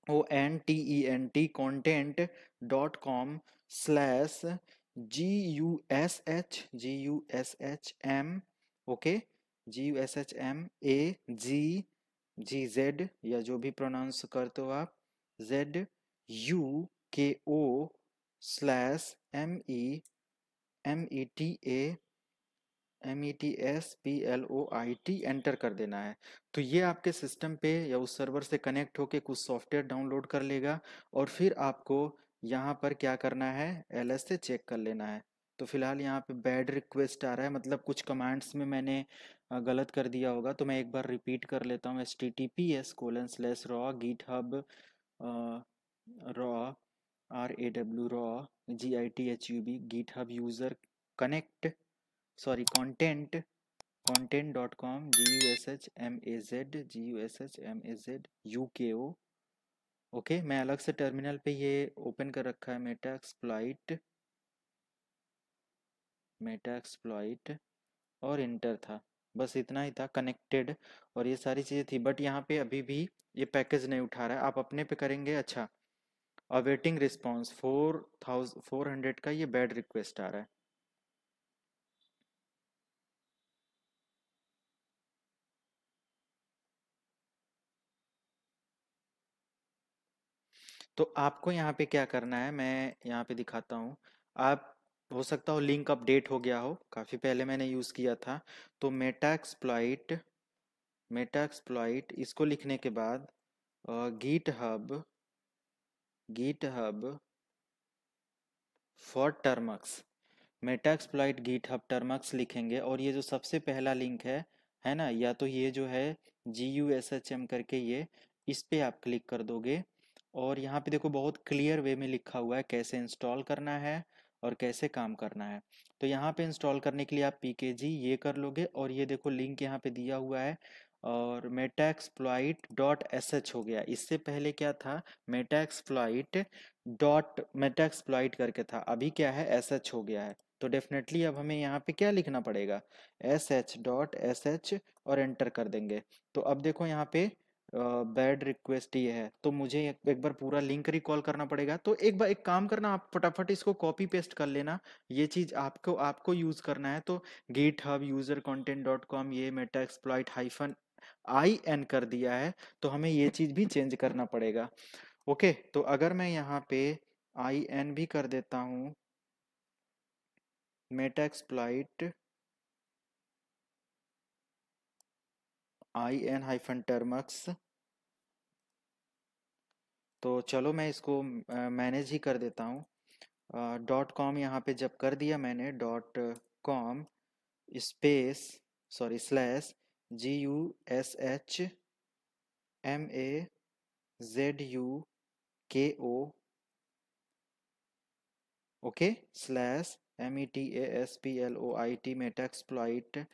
[SPEAKER 1] content.com/GUSHM, okay, GUSHMAGGZ, या जो भी प्रोनाउंस करते हो आप, ZUKO/METASPLOIT एंटर कर देना है। तो ये आपके सिस्टम पे या उस सर्वर से कनेक्ट होके कुछ सॉफ्टवेयर डाउनलोड कर लेगा, और फिर आपको यहाँ पर क्या करना है, एलएस से चेक कर लेना है। तो फिलहाल यहाँ पे बैड रिक्वेस्ट आ रहा है, मतलब कुछ कमांड्स में मैंने गलत कर दिया होगा, तो मैं एक बार रिपीट कर लेता हूँ। https://raw github raw raw github user connect, sorry, content.com GUSHMAZUKO, okay. मैं अलग से टर्मिनल पे ये ओपन कर रखा है, मेटा एक्सप्लॉइट, और इंटर था, बस इतना ही था, कनेक्टेड, और ये सारी चीज़ें थी। बट यहाँ पे अभी भी ये पैकेज नहीं उठा रहा है। आप अपने पे करेंगे, अच्छा, अवेटिंग रिस्पॉन्स 400 का ये बैड रिक्वेस्ट आ रहा है। तो आपको यहाँ पे क्या करना है, मैं यहाँ पे दिखाता हूँ। आप, हो सकता हो लिंक अपडेट हो गया हो, काफ़ी पहले मैंने यूज़ किया था। तो मेटा एक्सप्लॉइट इसको लिखने के बाद GitHub for Termux, Metasploit GitHub Termux लिखेंगे, और ये जो सबसे पहला लिंक है ना, या तो ये जो है GUSHM करके, ये इस पे आप क्लिक कर दोगे, और यहाँ पे देखो बहुत क्लियर वे में लिखा हुआ है कैसे इंस्टॉल करना है और कैसे काम करना है। तो यहाँ पे इंस्टॉल करने के लिए आप PKG ये कर लोगे, और ये देखो लिंक यहाँ पे दिया हुआ है, और metaexploit.sh हो गया। इससे पहले क्या था, metaexploit करके था, अभी क्या है, SH हो गया है। तो डेफिनेटली अब हमें यहाँ पे क्या लिखना पड़ेगा, SH.sh, और एंटर कर देंगे। तो अब देखो यहाँ पे बैड रिक्वेस्ट ये है, तो मुझे एक बार पूरा लिंक रिकॉल करना पड़ेगा। तो एक बार एक काम करना, आप फटाफट इसको कॉपी पेस्ट कर लेना, ये चीज़ आपको आपको यूज़ करना है। तो GitHub user content dot com, ये मेटा एक्सप्लॉइट -IN कर दिया है, तो हमें ये चीज़ भी चेंज करना पड़ेगा। ओके, तो अगर मैं यहाँ पे IN भी कर देता हूँ, मेटा एक्सप्लॉइट IN-termux, तो चलो मैं इसको मैनेज ही कर देता हूँ। .com यहाँ पे जब कर दिया मैंने, .com space, sorry, /GUSHMAZUKO, okay, /METASPLOIT मेटाक्सप्लॉइट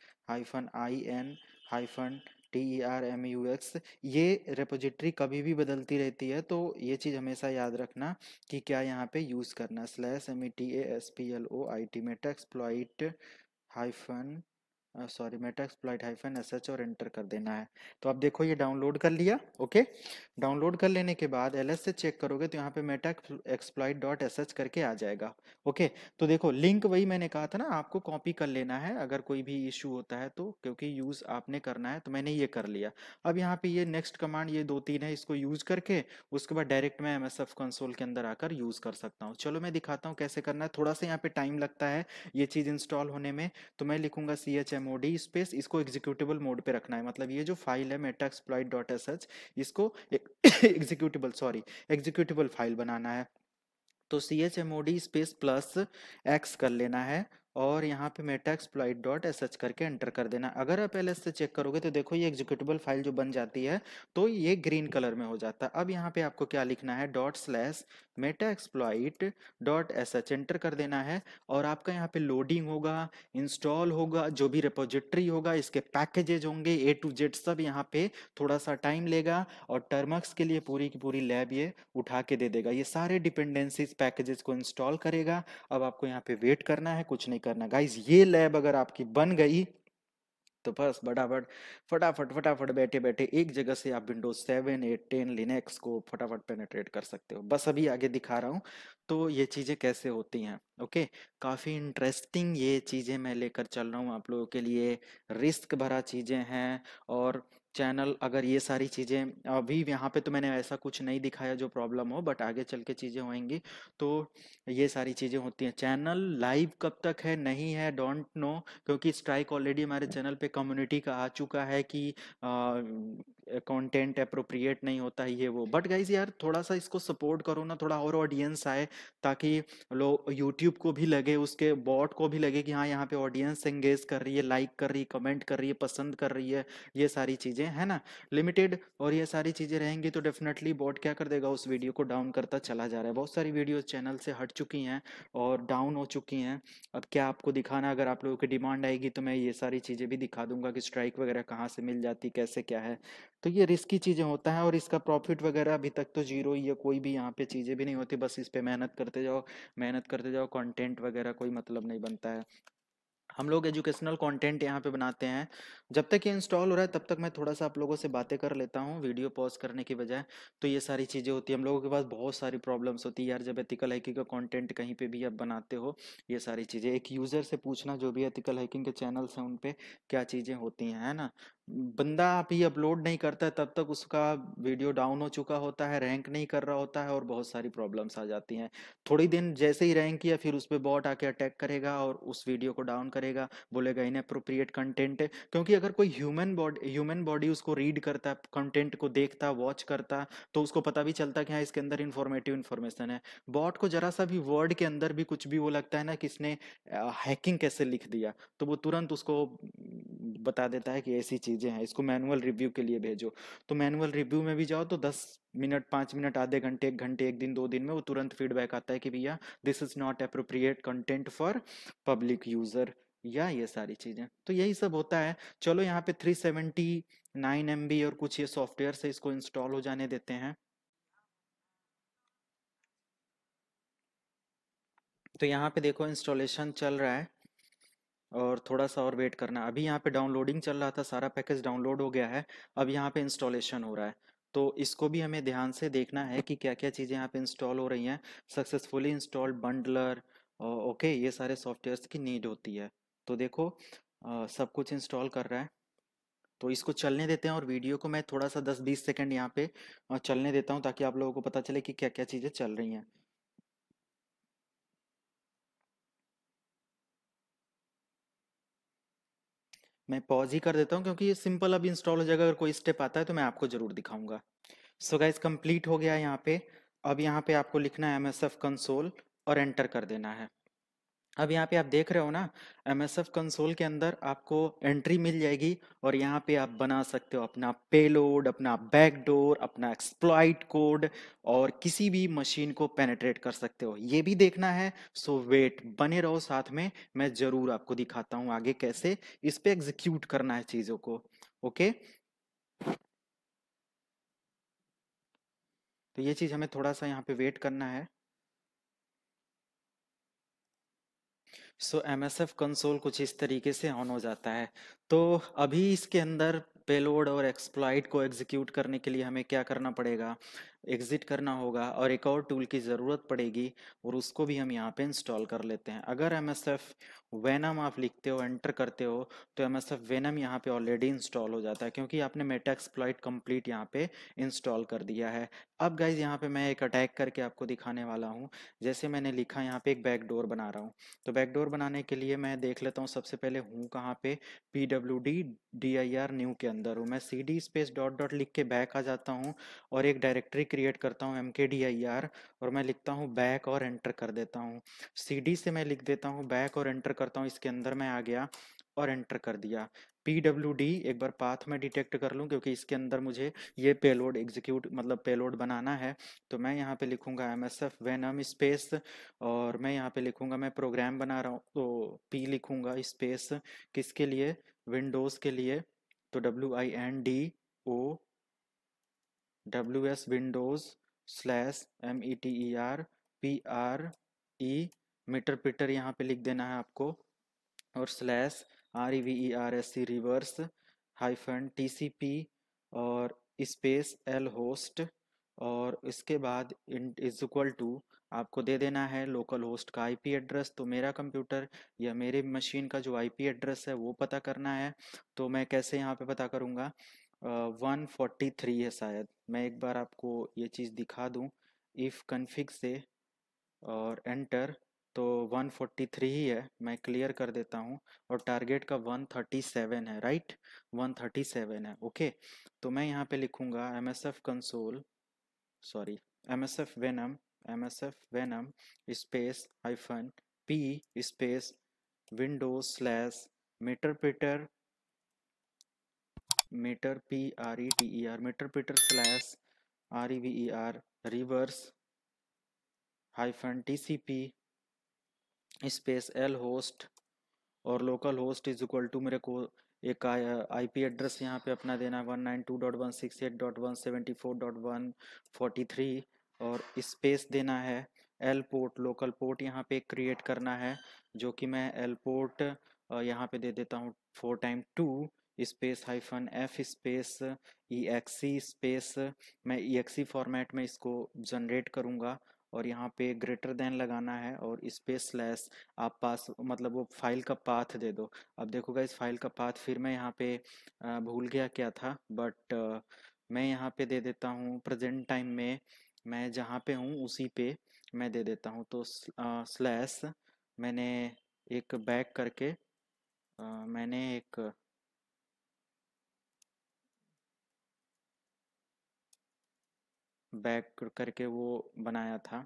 [SPEAKER 1] -IN-TERMUX। ये रेपोजिटरी कभी भी बदलती रहती है, तो ये चीज़ हमेशा याद रखना कि क्या यहाँ पे यूज़ करना, /METASPLOIT मेटाक्सप्लॉइट हाइफन सॉरी मेटाक्सप्लॉइट -SH, और एंटर कर देना है। तो अब देखो ये डाउनलोड कर लिया, ओके। डाउनलोड कर लेने के बाद LS से चेक करोगे तो यहाँ पे metaexploit.sh करके आ जाएगा, ओके। तो देखो लिंक वही मैंने कहा था ना, आपको कॉपी कर लेना है अगर कोई भी इशू होता है तो, क्योंकि यूज़ आपने करना है, तो मैंने ये कर लिया। अब यहाँ पे ये नेक्स्ट कमांड, ये 2-3 है, इसको यूज़ करके उसके बाद डायरेक्ट मैं MSF कंसोल के अंदर आकर यूज़ कर सकता हूँ। चलो मैं दिखाता हूँ कैसे करना है, थोड़ा सा यहाँ पे टाइम लगता है ये चीज़ इंस्टॉल होने में। तो मैं लिखूंगा chmod स्पेस, इसको एग्जीक्यूटेबल मोड पे रखना है, मतलब ये जो फाइल है metaexploit.sh, इसको एग्जीक्यूटेबल फाइल बनाना है। तो chmod स्पेस +X कर लेना है, और यहाँ पे metaexploit.sh करके एंटर कर देना। अगर आप LS से चेक करोगे तो देखो ये एग्जीक्यूटेबल फाइल जो बन जाती है, तो ये ग्रीन कलर में हो जाता है। अब यहाँ पे आपको क्या लिखना है, ./metaexploit.sh एंटर कर देना है, और आपका यहाँ पे लोडिंग होगा, इंस्टॉल होगा, जो भी रिपोजिटरी होगा, इसके पैकेजेज होंगे A to Z, सब यहाँ पे थोड़ा सा टाइम लेगा, और टर्मक्स के लिए पूरी की पूरी लैब ये उठा के दे देगा, ये सारे डिपेंडेंसीज पैकेजेस को इंस्टॉल करेगा। अब आपको यहाँ पे वेट करना है, कुछ नहीं करना गाइज। ये लैब अगर आपकी बन गई तो बस फटाफट फटाफट फटाफट बैठे बैठे एक जगह से आप विंडोज 7 8 10 लिनक्स को फटाफट पेनिट्रेट कर सकते हो। बस अभी आगे दिखा रहा हूँ तो ये चीज़ें कैसे होती हैं। ओके, काफ़ी इंटरेस्टिंग ये चीज़ें मैं लेकर चल रहा हूँ आप लोगों के लिए, रिस्क भरा चीज़ें हैं। और चैनल अगर ये सारी चीज़ें अभी यहाँ पे तो मैंने ऐसा कुछ नहीं दिखाया जो प्रॉब्लम हो, बट आगे चल के चीज़ें होंगी तो ये सारी चीज़ें होती हैं। चैनल लाइव कब तक है नहीं है डोंट नो, क्योंकि स्ट्राइक ऑलरेडी हमारे चैनल पे कम्युनिटी का आ चुका है कि कंटेंट अप्रोप्रिएट नहीं होता है ये वो। बट गाइज यार थोड़ा सा इसको सपोर्ट करो ना, थोड़ा और ऑडियंस आए, ताकि लोग यूट्यूब को भी लगे, उसके बॉट को भी लगे कि हाँ यहाँ पे ऑडियंस एंगेज कर रही है, लाइक कर रही है, कमेंट कर रही है, पसंद कर रही है, ये सारी चीज़ें है ना। लिमिटेड और ये सारी चीज़ें रहेंगी तो डेफिनेटली बॉट क्या कर देगा, उस वीडियो को डाउन करता चला जा रहा है। बहुत सारी वीडियो चैनल से हट चुकी हैं और डाउन हो चुकी हैं। अब क्या आपको दिखाना, अगर आप लोगों की डिमांड आएगी तो मैं ये सारी चीज़ें भी दिखा दूंगा कि स्ट्राइक वगैरह कहाँ से मिल जाती, कैसे क्या है। तो ये रिस्की चीज़ें होता है और इसका प्रॉफिट वगैरह अभी तक तो जीरो ही है, कोई भी यहाँ पे चीज़ें भी नहीं होती। बस इस पे मेहनत करते जाओ, मेहनत करते जाओ, कंटेंट वगैरह कोई मतलब नहीं बनता है। हम लोग एजुकेशनल कंटेंट यहाँ पे बनाते हैं। जब तक ये इंस्टॉल हो रहा है तब तक मैं थोड़ा सा आप लोगों से बातें कर लेता हूँ वीडियो पॉज करने की बजाय। तो ये सारी चीज़ें होती है, हम लोगों के पास बहुत सारी प्रॉब्लम्स होती है यार जब एथिकल हैकिंग का कंटेंट कहीं पे भी आप बनाते हो। ये सारी चीज़ें एक यूज़र से पूछना, जो भी एथिकल हैकिंग के चैनल्स हैं उन पे क्या चीज़ें होती हैं, है ना। बंदा अभी अपलोड नहीं करता है तब तक उसका वीडियो डाउन हो चुका होता है, रैंक नहीं कर रहा होता है और बहुत सारी प्रॉब्लम्स आ जाती हैं। थोड़ी दिन जैसे ही रैंक किया फिर उस पर बॉट आके अटैक करेगा और उस वीडियो को डाउन करेगा, बोलेगा इनअप्रोप्रिएट कंटेंट है। क्योंकि अगर कोई ह्यूमन बॉडी उसको रीड करता, कंटेंट को देखता, वॉच करता, तो उसको पता भी चलता कि हाँ इसके अंदर इन्फॉर्मेटिव इन्फॉर्मेशन है। बॉट को जरा सा भी वर्ड के अंदर भी कुछ भी वो लगता है ना कि इसने हैकिंग कैसे लिख दिया, तो वो तुरंत उसको बता देता है कि ऐसी चीजें हैं, इसको मैनुअल रिव्यू के लिए भेजो। तो मैनुअल रिव्यू में भी जाओ तो 10 मिनट 5 मिनट आधे घंटे 1 घंटे 1 दिन 2 दिन में वो तुरंत फीडबैक आता है कि भैया this is not appropriate content for public user, या ये सारी चीजें। तो यही सब होता है। चलो यहाँ पे 379 MB और कुछ ये सॉफ्टवेयर से इसको इंस्टॉल हो जाने देते हैं। तो यहाँ पे देखो इंस्टॉलेशन चल रहा है और थोड़ा सा और वेट करना। अभी यहाँ पे डाउनलोडिंग चल रहा था, सारा पैकेज डाउनलोड हो गया है, अब यहाँ पे इंस्टॉलेशन हो रहा है। तो इसको भी हमें ध्यान से देखना है कि क्या क्या चीज़ें यहाँ पे इंस्टॉल हो रही हैं। सक्सेसफुली इंस्टॉल्ड बंडलर, ओके, ये सारे सॉफ्टवेयर्स की नीड होती है। तो देखो सब कुछ इंस्टॉल कर रहा है, तो इसको चलने देते हैं और वीडियो को मैं थोड़ा सा 10 20 सेकंड यहाँ पे चलने देता हूँ ताकि आप लोगों को पता चले कि क्या क्या चीज़ें चल रही हैं। मैं पॉज ही कर देता हूँ क्योंकि ये सिंपल अभी इंस्टॉल हो जाएगा, अगर कोई स्टेप आता है तो मैं आपको ज़रूर दिखाऊंगा। सो गाइस कंप्लीट हो गया यहाँ पे। अब यहाँ पे आपको लिखना है MSF कंसोल और एंटर कर देना है। अब यहाँ पे आप देख रहे हो ना, MSF कंसोल के अंदर आपको एंट्री मिल जाएगी और यहाँ पे आप बना सकते हो अपना पेलोड, अपना बैकडोर, अपना एक्सप्लॉइट कोड और किसी भी मशीन को पेनेट्रेट कर सकते हो। ये भी देखना है, सो वेट बने रहो साथ में, मैं जरूर आपको दिखाता हूँ आगे कैसे इस पे एग्जीक्यूट करना है चीज़ों को। ओके, तो ये चीज़ हमें थोड़ा सा यहाँ पे वेट करना है। सो MSF कंसोल कुछ इस तरीके से ऑन हो जाता है। तो अभी इसके अंदर पेलोड और एक्सप्लॉइट को एग्जीक्यूट करने के लिए हमें क्या करना पड़ेगा, एग्जिट करना होगा और एक और टूल की ज़रूरत पड़ेगी और उसको भी हम यहाँ पे इंस्टॉल कर लेते हैं। अगर MSF वेनम आप लिखते हो, एंटर करते हो, तो MSF वेनम यहाँ पे ऑलरेडी इंस्टॉल हो जाता है क्योंकि आपने मेटा एक्सप्लॉइट कंप्लीट यहाँ पे इंस्टॉल कर दिया है। अब गाइज यहाँ पे मैं एक अटैक करके आपको दिखाने वाला हूँ। जैसे मैंने लिखा यहाँ पे एक बैकडोर बना रहा हूँ, तो बैकडोर बनाने के लिए मैं देख लेता हूँ सबसे पहले हूँ कहाँ पे, PWD dir न्यू के अंदर हूँ। मैं CD स्पेस डॉट डॉट लिख के बैक आ जाता हूँ और एक डायरेक्टरी क्रिएट करता हूँ MKDIR और मैं लिखता हूँ बैक और एंटर कर देता हूँ। CD से मैं लिख देता हूँ बैक और एंटर करता हूँ, इसके अंदर मैं आ गया और एंटर कर दिया। PWD एक बार पाथ में डिटेक्ट कर लूँ क्योंकि इसके अंदर मुझे ये पेलोड एग्जीक्यूट मतलब पेलोड बनाना है। तो मैं यहाँ पे लिखूंगा MSF वेनम स्पेस और मैं यहाँ पे लिखूंगा, मैं प्रोग्राम बना रहा हूँ तो P लिखूंगा स्पेस, किसके लिए, विंडोज़ के लिए। तो WINDOWS Windows /METER PRE meterpreter यहाँ पे लिख देना है आपको और slash REVERSC reverse hyphen TCP और स्पेस L होस्ट, और इसके बाद इज इक्वल टू आपको दे देना है लोकल होस्ट का आईपी एड्रेस। तो मेरा कंप्यूटर या मेरे मशीन का जो आईपी एड्रेस है वो पता करना है। तो मैं कैसे यहाँ पे पता करूँगा? 143 है शायद, मैं एक बार आपको ये चीज़ दिखा दूँ। इफ़ कन्फिग से और एंटर, तो 143 ही है, मैं क्लियर कर देता हूँ। और टारगेट का 137 है, राइट, 137 है। ओके, तो मैं यहाँ पे लिखूँगा MSF console, sorry, MSF venom, MSF venom space hyphen P space Windows slash meter meter PRETER meter slash REVER reverse hyphen TCP space L host, और local host is equal to मेरे को एक IP address यहाँ पे अपना देना है 192.168.174.143, और स्पेस देना है एल पोर्ट, लोकल पोर्ट यहाँ पे क्रिएट करना है, जो कि मैं एल पोर्ट यहाँ पे दे देता हूँ 4x2 space hyphen F space EXE space, मैं EXE फॉर्मेट में इसको जनरेट करूँगा, और यहाँ पे ग्रेटर देन लगाना है और स्पेस स्लैश आप पास मतलब वो फाइल का पाथ दे दो। अब देखो गाइस, फाइल का पाथ फिर मैं यहाँ पे भूल गया क्या था, बट मैं यहाँ पे दे देता हूँ प्रेजेंट टाइम में, मैं जहाँ पे हूँ उसी पे मैं दे देता हूँ। तो स्लैश मैंने एक बैक करके मैंने एक बैक करके वो बनाया था।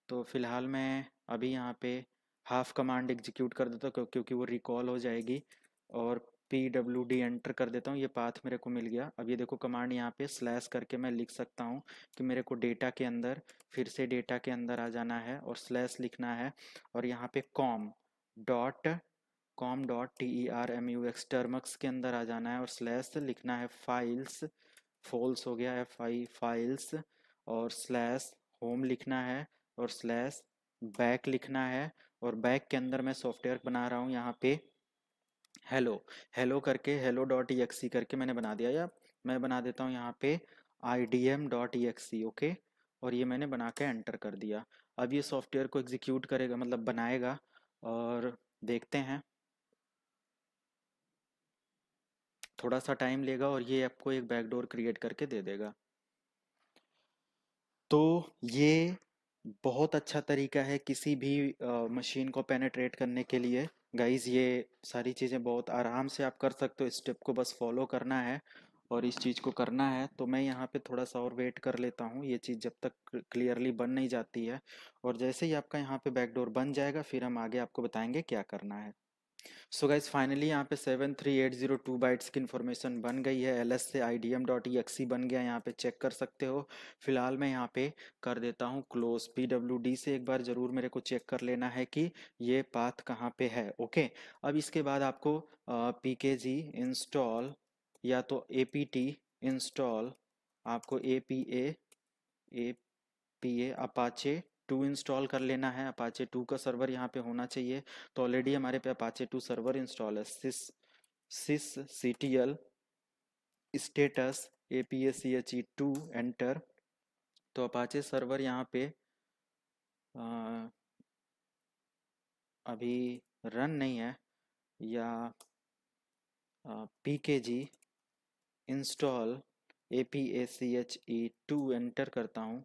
[SPEAKER 1] तो फिलहाल मैं अभी यहाँ पे हाफ कमांड एग्जीक्यूट कर देता हूँ क्योंकि वो रिकॉल हो जाएगी, और PWD एंटर कर देता हूँ। ये पाथ मेरे को मिल गया। अब ये देखो कमांड यहाँ पे स्लैश करके मैं लिख सकता हूँ कि मेरे को डेटा के अंदर फिर से डेटा के अंदर आ जाना है और स्लैश लिखना है, और यहाँ पे com.termux टर्मक्स के अंदर आ जाना है, और स्लैश लिखना है फाइल्स, फॉल्स हो गया FI फाइल्स, और स्लैश होम लिखना है, और स्लैश बैक लिखना है, और बैक के अंदर मैं सॉफ्टवेयर बना रहा हूँ यहाँ पे हेलो, हेलो करके hello.exe करके मैंने बना दिया, या मैं बना देता हूँ यहाँ पे idm.exe। ओके, और ये मैंने बना के एंटर कर दिया। अब ये सॉफ्टवेयर को एग्जीक्यूट करेगा, मतलब बनाएगा, और देखते हैं, थोड़ा सा टाइम लेगा और ये आपको एक बैकडोर क्रिएट करके दे देगा। तो ये बहुत अच्छा तरीका है किसी भी मशीन को पेनेट्रेट करने के लिए। गाइस, ये सारी चीज़ें बहुत आराम से आप कर सकते हो, स्टेप को बस फॉलो करना है और इस चीज़ को करना है। तो मैं यहाँ पे थोड़ा सा और वेट कर लेता हूँ, ये चीज़ जब तक क्लियरली बन नहीं जाती है, और जैसे ही आपका यहाँ पे बैकडोर बन जाएगा फिर हम आगे आपको बताएंगे क्या करना है। सो गाइज, फाइनली यहाँ पे 73802 बाइट्स की इन्फॉर्मेशन बन गई है। LS से idm.exe बन गया, यहाँ पे चेक कर सकते हो। फिलहाल मैं यहाँ पे कर देता हूँ क्लोज। PWD से एक बार ज़रूर मेरे को चेक कर लेना है कि ये पाथ कहाँ पे है। ओके, अब इसके बाद आपको PKG इंस्टॉल या तो APT इंस्टॉल, आपको APA अपाचे 2 इंस्टॉल कर लेना है। अपाचे 2 का सर्वर यहाँ पे होना चाहिए। तो ऑलरेडी हमारे पे अपाचे 2 सर्वर इंस्टॉल है। sysctl status APACHE2 enter. तो अपाचे सर्वर यहाँ पे अ, अभी रन नहीं है, या PKG इंस्टॉल APACHE2 एंटर करता हूँ।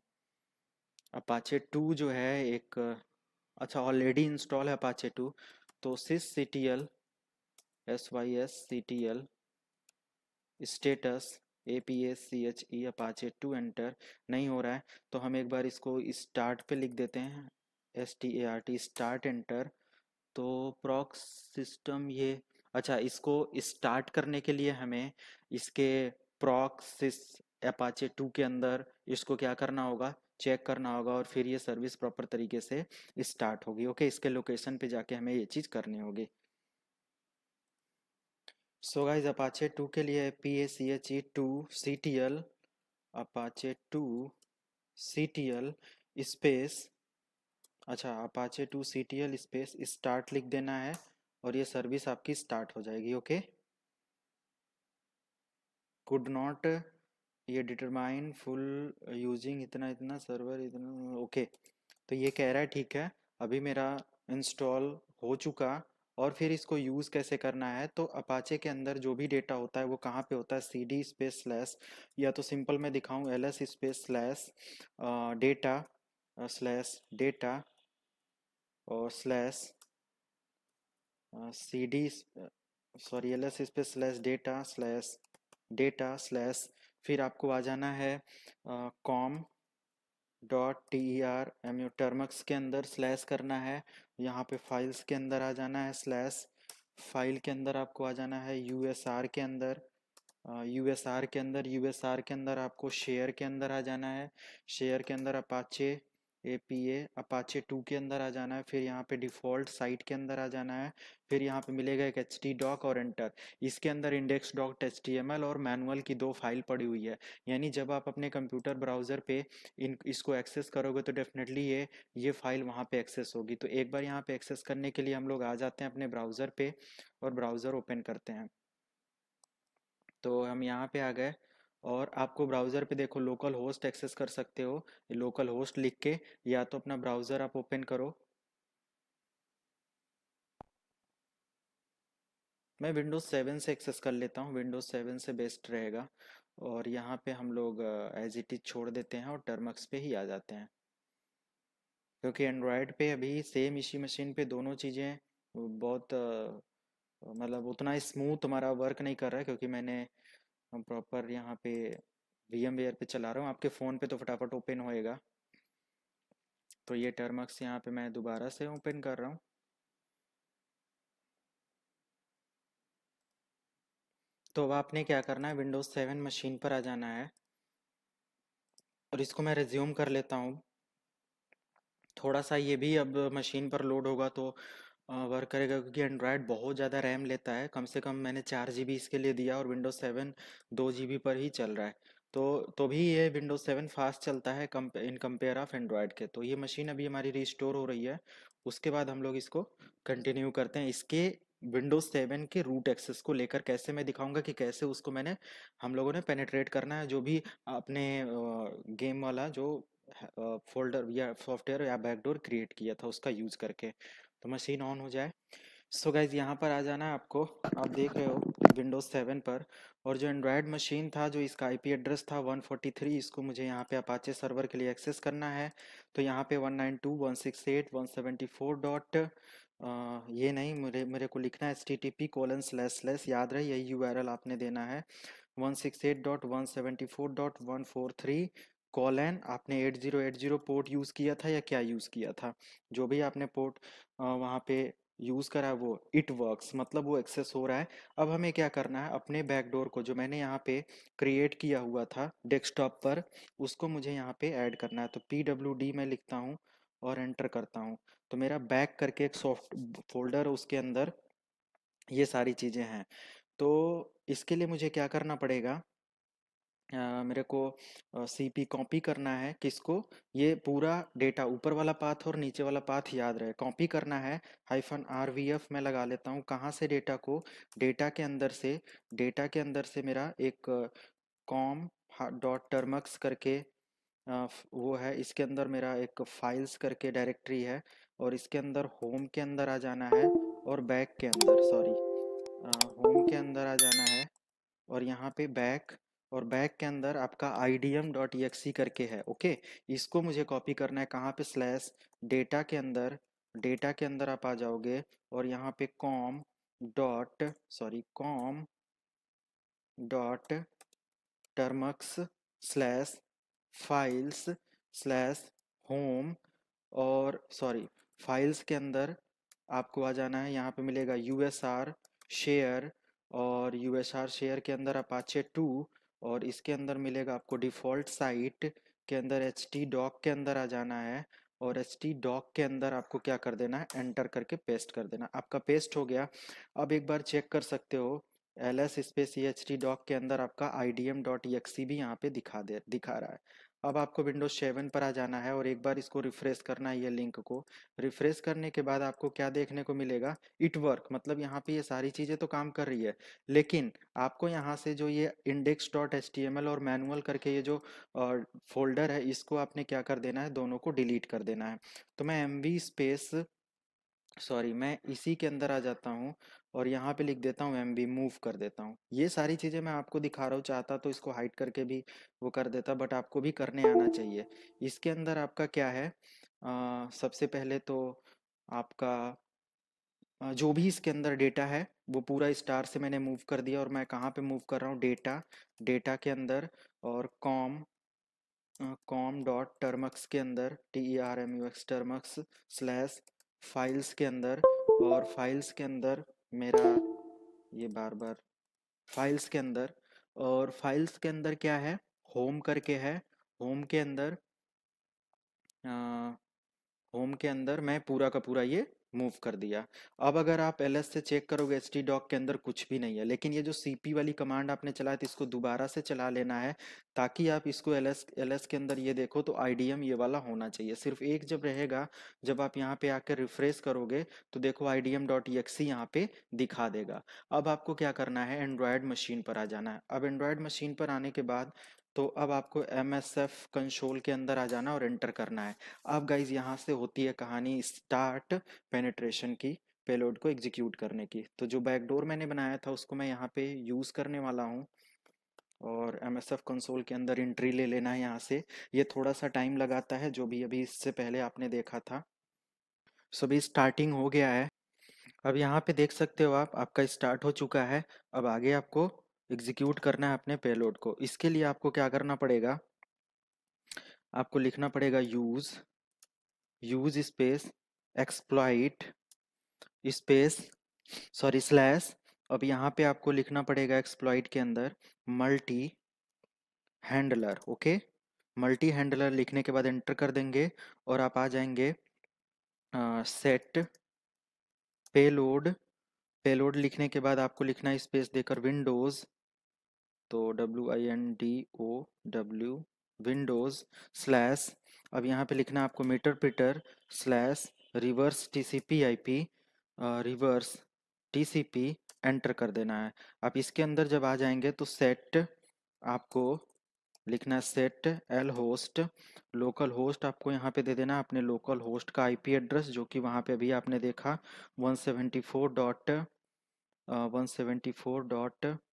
[SPEAKER 1] अपाचे 2 जो है एक अच्छा ऑलरेडी इंस्टॉल है अपाचे 2। तो sysctl status APACHE Apache 2 enter नहीं हो रहा है, तो हम एक बार इसको स्टार्ट पे लिख देते हैं, START स्टार्ट एंटर। तो प्रॉक्स सिस्टम ये, अच्छा, इसको स्टार्ट करने के लिए हमें इसके प्रॉक्सिस अपाचे 2 के अंदर इसको क्या करना होगा, चेक करना होगा, और फिर ये सर्विस प्रॉपर तरीके से स्टार्ट होगी। ओके, इसके लोकेशन पे जाके हमें ये चीज़ करनी होगी। सो गाइज, अपाचे 2 के लिए PACHE2 CTL Apache 2 CTL space, अच्छा, अपाचे 2 CTL स्पेस स्टार्ट लिख देना है, और ये सर्विस आपकी स्टार्ट हो जाएगी। ओके, कुड नॉट ये डिटरमाइन फुल यूजिंग इतना इतना सर्वर इतना। ओके, तो ये कह रहा है ठीक है, अभी मेरा इंस्टॉल हो चुका। और फिर इसको यूज़ कैसे करना है, तो अपाचे के अंदर जो भी डेटा होता है वो कहाँ पे होता है, सी डी स्पेस स्लैश, या तो सिंपल मैं दिखाऊं L S space slash data slash data और slash C D, sorry L S space data slash, फिर आपको आ जाना है com dot T E R M U Termux के अंदर स्लैश करना है। यहाँ पे फाइल्स के अंदर आ जाना है स्लैश, फाइल के अंदर आपको आ जाना है यू एस आर के अंदर, यू एस आर के अंदर आपको शेयर के अंदर आ जाना है, शेयर के अंदर Apache A P A Apache 2 के अंदर आ जाना है, फिर यहाँ पे डिफ़ॉल्ट साइट के अंदर आ जाना है, फिर यहाँ पे मिलेगा एक एच टी डॉक और एंटर। इसके अंदर index dot H T M L और मैनुअल की 2 फाइल पड़ी हुई है। यानी जब आप अपने कंप्यूटर ब्राउज़र पे इसको एक्सेस करोगे तो डेफिनेटली ये फाइल वहाँ पे एक्सेस होगी। तो एक बार यहाँ पे एक्सेस करने के लिए हम लोग आ जाते हैं अपने ब्राउज़र पे और ब्राउज़र ओपन करते हैं। तो हम यहाँ पे आ गए और आपको ब्राउज़र पे देखो लोकल होस्ट एक्सेस कर सकते हो, लोकल होस्ट लिख के, या तो अपना ब्राउज़र आप ओपन करो। मैं विंडोज़ 7 से एक्सेस कर लेता हूँ, विंडोज़ 7 से बेस्ट रहेगा। और यहाँ पे हम लोग एज इट इज़ छोड़ देते हैं और टर्मक्स पे ही आ जाते हैं, क्योंकि एंड्रॉयड पे अभी सेम इसी मशीन पे दोनों चीज़ें बहुत मतलब उतना स्मूथ हमारा वर्क नहीं कर रहा है, क्योंकि मैंने प्रॉपर यहाँ पे VMware पे चला रहा हूँ। आपके फ़ोन पे तो फटाफट ओपन होएगा। तो ये टर्मक्स यहाँ पे मैं दोबारा से ओपन कर रहा हूँ। तो अब आपने क्या करना है, विंडोज़ 7 मशीन पर आ जाना है और इसको मैं रिज्यूम कर लेता हूँ। थोड़ा सा ये भी अब मशीन पर लोड होगा तो वर्क करेगा, क्योंकि एंड्रॉयड बहुत ज़्यादा रैम लेता है। कम से कम मैंने 4 GB इसके लिए दिया और विंडोज़ 7 2 GB पर ही चल रहा है। तो भी ये विंडोज़ 7 फास्ट चलता है इन कंपेयर ऑफ एंड्रॉयड के। तो ये मशीन अभी हमारी रिस्टोर हो रही है, उसके बाद हम लोग इसको कंटिन्यू करते हैं। इसके विंडोज़ 7 के रूट एक्सेस को लेकर कैसे मैं दिखाऊंगा कि कैसे उसको हम लोगों ने पेनिट्रेट करना है, जो भी अपने गेम वाला जो फोल्डर या सॉफ्टवेयर या बैकडोर क्रिएट किया था उसका यूज़ करके। तो मशीन ऑन हो जाए। सो गाइज यहाँ पर आ जाना है आपको, आप देख रहे हो विंडोज़ 7 पर। और जो एंड्रॉयड मशीन था, जो इसका आईपी एड्रेस था 143, इसको मुझे यहाँ पे अपाचे सर्वर के लिए एक्सेस करना है। तो यहाँ पे 192.168.174 डॉट ये नहीं, मेरे मेरे को लिखना है http:// याद रहे यही यूआरएल आपने देना है। 168.174.143 कॉलन, आपने 8080 पोर्ट यूज़ किया था या क्या यूज़ किया था, जो भी आपने पोर्ट वहाँ पे यूज़ करा है वो इट वर्क्स, मतलब वो एक्सेस हो रहा है। अब हमें क्या करना है, अपने बैकडोर को जो मैंने यहाँ पे क्रिएट किया हुआ था डेस्कटॉप पर, उसको मुझे यहाँ पे ऐड करना है। तो PWD मैं लिखता हूँ और एंटर करता हूँ। तो मेरा बैक करके एक सॉफ्ट फोल्डर, उसके अंदर ये सारी चीज़ें हैं। तो इसके लिए मुझे क्या करना पड़ेगा, मेरे को सीपी कॉपी करना है। किसको, ये पूरा डेटा ऊपर वाला पाथ और नीचे वाला पाथ याद रहे, कॉपी करना है। -RVF मैं लगा लेता हूँ। कहाँ से डेटा को, डेटा के अंदर से, डेटा के अंदर से मेरा एक कॉम डॉट टर्मक्स करके वो है, इसके अंदर मेरा एक फाइल्स करके डायरेक्टरी है, और इसके अंदर होम के अंदर आ जाना है और बैक के अंदर, सॉरी होम के अंदर आ जाना है और यहाँ पे बैक, और बैक के अंदर आपका idm.exe करके है। ओके, इसको मुझे कॉपी करना है। कहाँ पे, स्लैश डेटा के अंदर, डेटा के अंदर आप आ जाओगे और यहाँ पे com dot Termux slash files slash home, और सॉरी फाइल्स के अंदर आपको आ जाना है। यहाँ पे मिलेगा यूएसआर शेयर, और यूएसआर शेयर के अंदर अपाचे 2, और इसके अंदर मिलेगा आपको डिफ़ॉल्ट साइट के अंदर एच टी डॉक के अंदर आ जाना है। और एच टी डॉक के अंदर आपको क्या कर देना है, एंटर करके पेस्ट कर देना। आपका पेस्ट हो गया। अब एक बार चेक कर सकते हो, L S space H T doc के अंदर आपका idm.exe भी यहाँ पे दिखा रहा है। अब आपको विंडोज 7 पर आ जाना है और एक बार इसको रिफ्रेश करना है, ये लिंक को रिफ्रेश करने के बाद आपको क्या देखने को मिलेगा, इट वर्क, मतलब यहाँ पे ये सारी चीज़ें तो काम कर रही है, लेकिन आपको यहाँ से जो ये index.html और मैनुअल करके ये जो फोल्डर है, इसको आपने क्या कर देना है, दोनों को डिलीट कर देना है। तो मैं mv स्पेस, सॉरी, मैं इसी के अंदर आ जाता हूँ और यहाँ पे लिख देता हूँ एम बी, मूव कर देता हूँ। ये सारी चीज़ें मैं आपको दिखा रहा हूँ, चाहता तो इसको हाइड करके भी वो कर देता, बट आपको भी करने आना चाहिए। इसके अंदर आपका क्या है, सबसे पहले तो आपका जो भी इसके अंदर डेटा है वो पूरा स्टार से मैंने मूव कर दिया, और मैं कहाँ पे मूव कर रहा हूँ, डेटा, डेटा के अंदर, और कॉम डॉट टर्मक्स के अंदर, TERMUX टर्मक्स स्लैश फाइल्स के अंदर, और फाइल्स के अंदर मेरा ये बार बार फाइल्स के अंदर, और फाइल्स के अंदर क्या है, होम करके है, होम के अंदर होम के अंदर मैं पूरा का पूरा ये मूव कर दिया। अब अगर आप ls से चेक करोगे htdoc के अंदर कुछ भी नहीं है, लेकिन ये जो cp वाली कमांड आपने चलाया तो इसको दोबारा से चला लेना है, ताकि आप इसको ls के अंदर ये देखो तो idm ये वाला होना चाहिए, सिर्फ एक जब रहेगा, जब आप यहाँ पे आकर रिफ्रेश करोगे तो देखो idm.exe यहाँ पे दिखा देगा। अब आपको क्या करना है, एंड्रॉयड मशीन पर आ जाना है। अब एंड्रॉयड मशीन पर आने के बाद तो अब आपको MSF कंसोल के अंदर आ जाना और एंटर करना है। अब गाइज यहाँ से होती है कहानी स्टार्ट पेनिट्रेशन की, पेलोड को एग्जीक्यूट करने की। तो जो बैकडोर मैंने बनाया था उसको मैं यहाँ पे यूज़ करने वाला हूँ, और MSF कंसोल के अंदर एंट्री ले लेना है यहाँ से। ये थोड़ा सा टाइम लगाता है, जो भी अभी इससे पहले आपने देखा था। सो अभी स्टार्टिंग हो गया है। अब यहाँ पे देख सकते हो आप, आपका स्टार्ट हो चुका है। अब आगे आपको एग्जीक्यूट करना है अपने पेलोड को। इसके लिए आपको क्या करना पड़ेगा, आपको लिखना पड़ेगा use space exploit space, sorry, slash. अब यहाँ पे आपको लिखना पड़ेगा एक्सप्लॉइट के अंदर multi handler, okay. Multi handler लिखने के बाद एंटर कर देंगे और आप आ जाएंगे सेट पेलोड। पेलोड लिखने के बाद आपको लिखना है स्पेस देकर विंडोज, तो WINDOW विंडोज स्लैश। अब यहाँ पे लिखना है आपको meterpreter slash reverse TCP/IP, reverse TCP, enter कर देना है। आप इसके अंदर जब आ जाएंगे तो सेट, आपको लिखना है set L host, local host आपको यहाँ पे दे देना है अपने लोकल होस्ट का IP एड्रेस, जो कि वहाँ पे अभी आपने देखा 174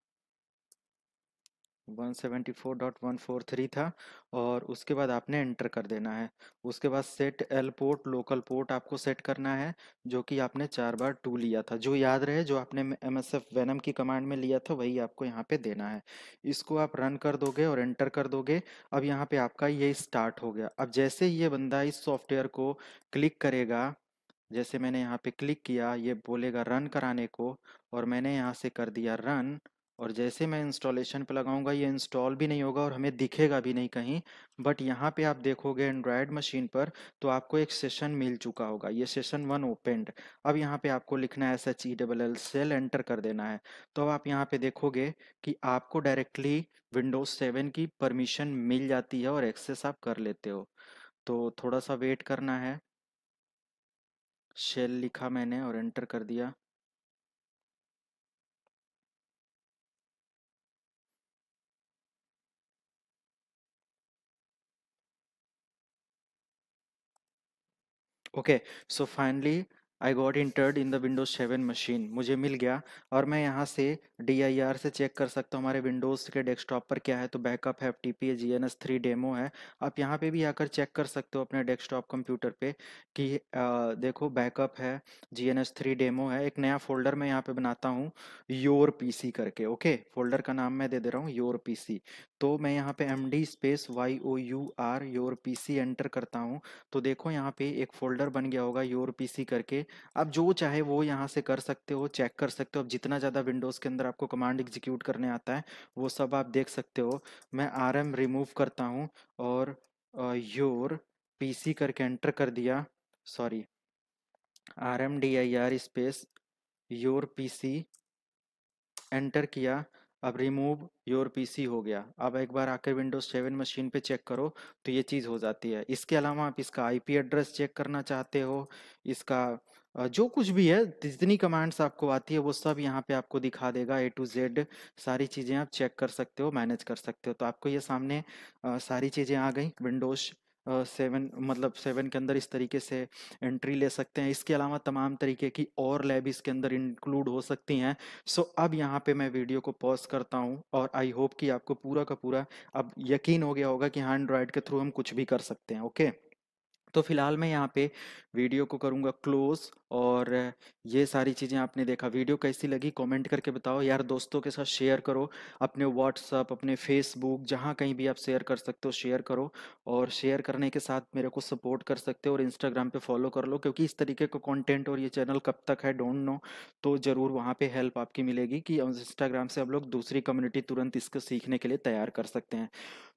[SPEAKER 1] 174.143 था, और उसके बाद आपने एंटर कर देना है। उसके बाद set L port, local port आपको सेट करना है, जो कि आपने 4 बार 2 लिया था, जो याद रहे, जो आपने MSF वेनम की कमांड में लिया था वही आपको यहाँ पे देना है। इसको आप रन कर दोगे और एंटर कर दोगे। अब यहाँ पे आपका ये स्टार्ट हो गया। अब जैसे ही ये बंदा इस सॉफ्टवेयर को क्लिक करेगा, जैसे मैंने यहाँ पे क्लिक किया, ये बोलेगा रन कराने को, और मैंने यहाँ से कर दिया रन, और जैसे मैं इंस्टॉलेशन पे लगाऊंगा ये इंस्टॉल भी नहीं होगा और हमें दिखेगा भी नहीं कहीं। बट यहाँ पे आप देखोगे एंड्रॉयड मशीन पर तो आपको एक सेशन मिल चुका होगा, ये सेशन 1 ओपेंड। अब यहाँ पे आपको लिखना है SHELL सेल, एंटर कर देना है। तो अब आप यहाँ पे देखोगे कि आपको डायरेक्टली विंडोज 7 की परमिशन मिल जाती है और एक्सेस आप कर लेते हो। तो थोड़ा सा वेट करना है। शेल लिखा मैंने और एंटर कर दिया। Okay, so finally I got entered in the Windows 7 machine, मुझे मिल गया। और मैं यहाँ से DIR से चेक कर सकता हूँ हमारे विंडोज़ के डेस्कटॉप पर क्या है। तो बैकअप है, FTP है, GNS3 डेमो है। आप यहाँ पे भी आकर चेक कर सकते हो अपने डेस्कटॉप कंप्यूटर पे कि देखो बैकअप है, GNS3 डेमो है। एक नया फोल्डर मैं यहाँ पे बनाता हूँ योर PC करके, ओके। फोल्डर का नाम मैं दे दे रहा हूँ योर PC। तो मैं यहाँ पे MD space YOUR your PC enter करता हूँ। तो देखो यहाँ पे एक फोल्डर बन गया होगा योर PC करके। आप जो चाहे वो यहाँ से कर सकते हो, चेक कर सकते हो। अब जितना ज़्यादा विंडोज़ के अंदर आपको कमांड एग्जीक्यूट करने आता है वो सब आप देख सकते हो। मैं RM रिमूव करता हूँ और योर PC करके एंटर कर दिया, sorry, RMDIR space your PC enter किया। अब रिमूव योर पीसी हो गया। अब एक बार आकर विंडोज 7 मशीन पे चेक करो तो ये चीज़ हो जाती है। इसके अलावा आप इसका आईपी एड्रेस चेक करना चाहते हो, इसका जो कुछ भी है, जितनी कमांड्स आपको आती है वो सब यहाँ पे आपको दिखा देगा, ए टू जेड सारी चीज़ें आप चेक कर सकते हो, मैनेज कर सकते हो। तो आपको ये सामने सारी चीज़ें आ गई। विंडोज 7 मतलब 7 के अंदर इस तरीके से एंट्री ले सकते हैं। इसके अलावा तमाम तरीके की और लैब इसके अंदर इंक्लूड हो सकती हैं। सो अब यहाँ पे मैं वीडियो को पॉज करता हूँ और आई होप कि आपको पूरा का पूरा अब यकीन हो गया होगा कि हाँ, एंड्रॉयड के थ्रू हम कुछ भी कर सकते हैं। ओके, तो फिलहाल मैं यहाँ पे वीडियो को करूँगा क्लोज। और ये सारी चीज़ें आपने देखा, वीडियो कैसी लगी कमेंट करके बताओ यार, दोस्तों के साथ शेयर करो, अपने व्हाट्सअप, अपने फेसबुक, जहाँ कहीं भी आप शेयर कर सकते हो शेयर करो। और शेयर करने के साथ मेरे को सपोर्ट कर सकते हो और इंस्टाग्राम पे फॉलो कर लो, क्योंकि इस तरीके का कंटेंट और ये चैनल कब तक है डोंट नो, तो ज़रूर वहाँ पे हेल्प आपकी मिलेगी कि इंस्टाग्राम से हम लोग दूसरी कम्युनिटी तुरंत इसको सीखने के लिए तैयार कर सकते हैं।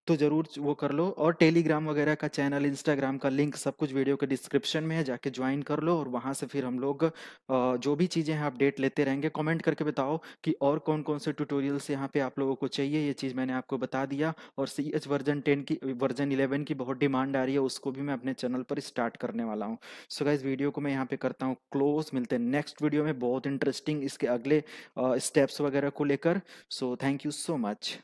[SPEAKER 1] तो ज़रूर वो कर लो। और टेलीग्राम वगैरह का चैनल, इंस्टाग्राम का लिंक सब कुछ वीडियो के डिस्क्रिप्शन में है, जाके ज्वाइन कर लो और वहाँ से फिर हम लोग जो भी चीज़ें हैं अपडेट लेते रहेंगे। कमेंट करके बताओ कि और कौन कौन से ट्यूटोरियल्स यहाँ पे आप लोगों को चाहिए, ये चीज़ मैंने आपको बता दिया। और सी एच वर्जन 10 की, वर्जन 11 की बहुत डिमांड आ रही है, उसको भी मैं अपने चैनल पर स्टार्ट करने वाला हूँ। सो गाइस, वीडियो को मैं यहाँ पे करता हूँ क्लोज। मिलते हैं नेक्स्ट वीडियो में बहुत इंटरेस्टिंग इसके अगले स्टेप्स वगैरह को लेकर। So thank you so much.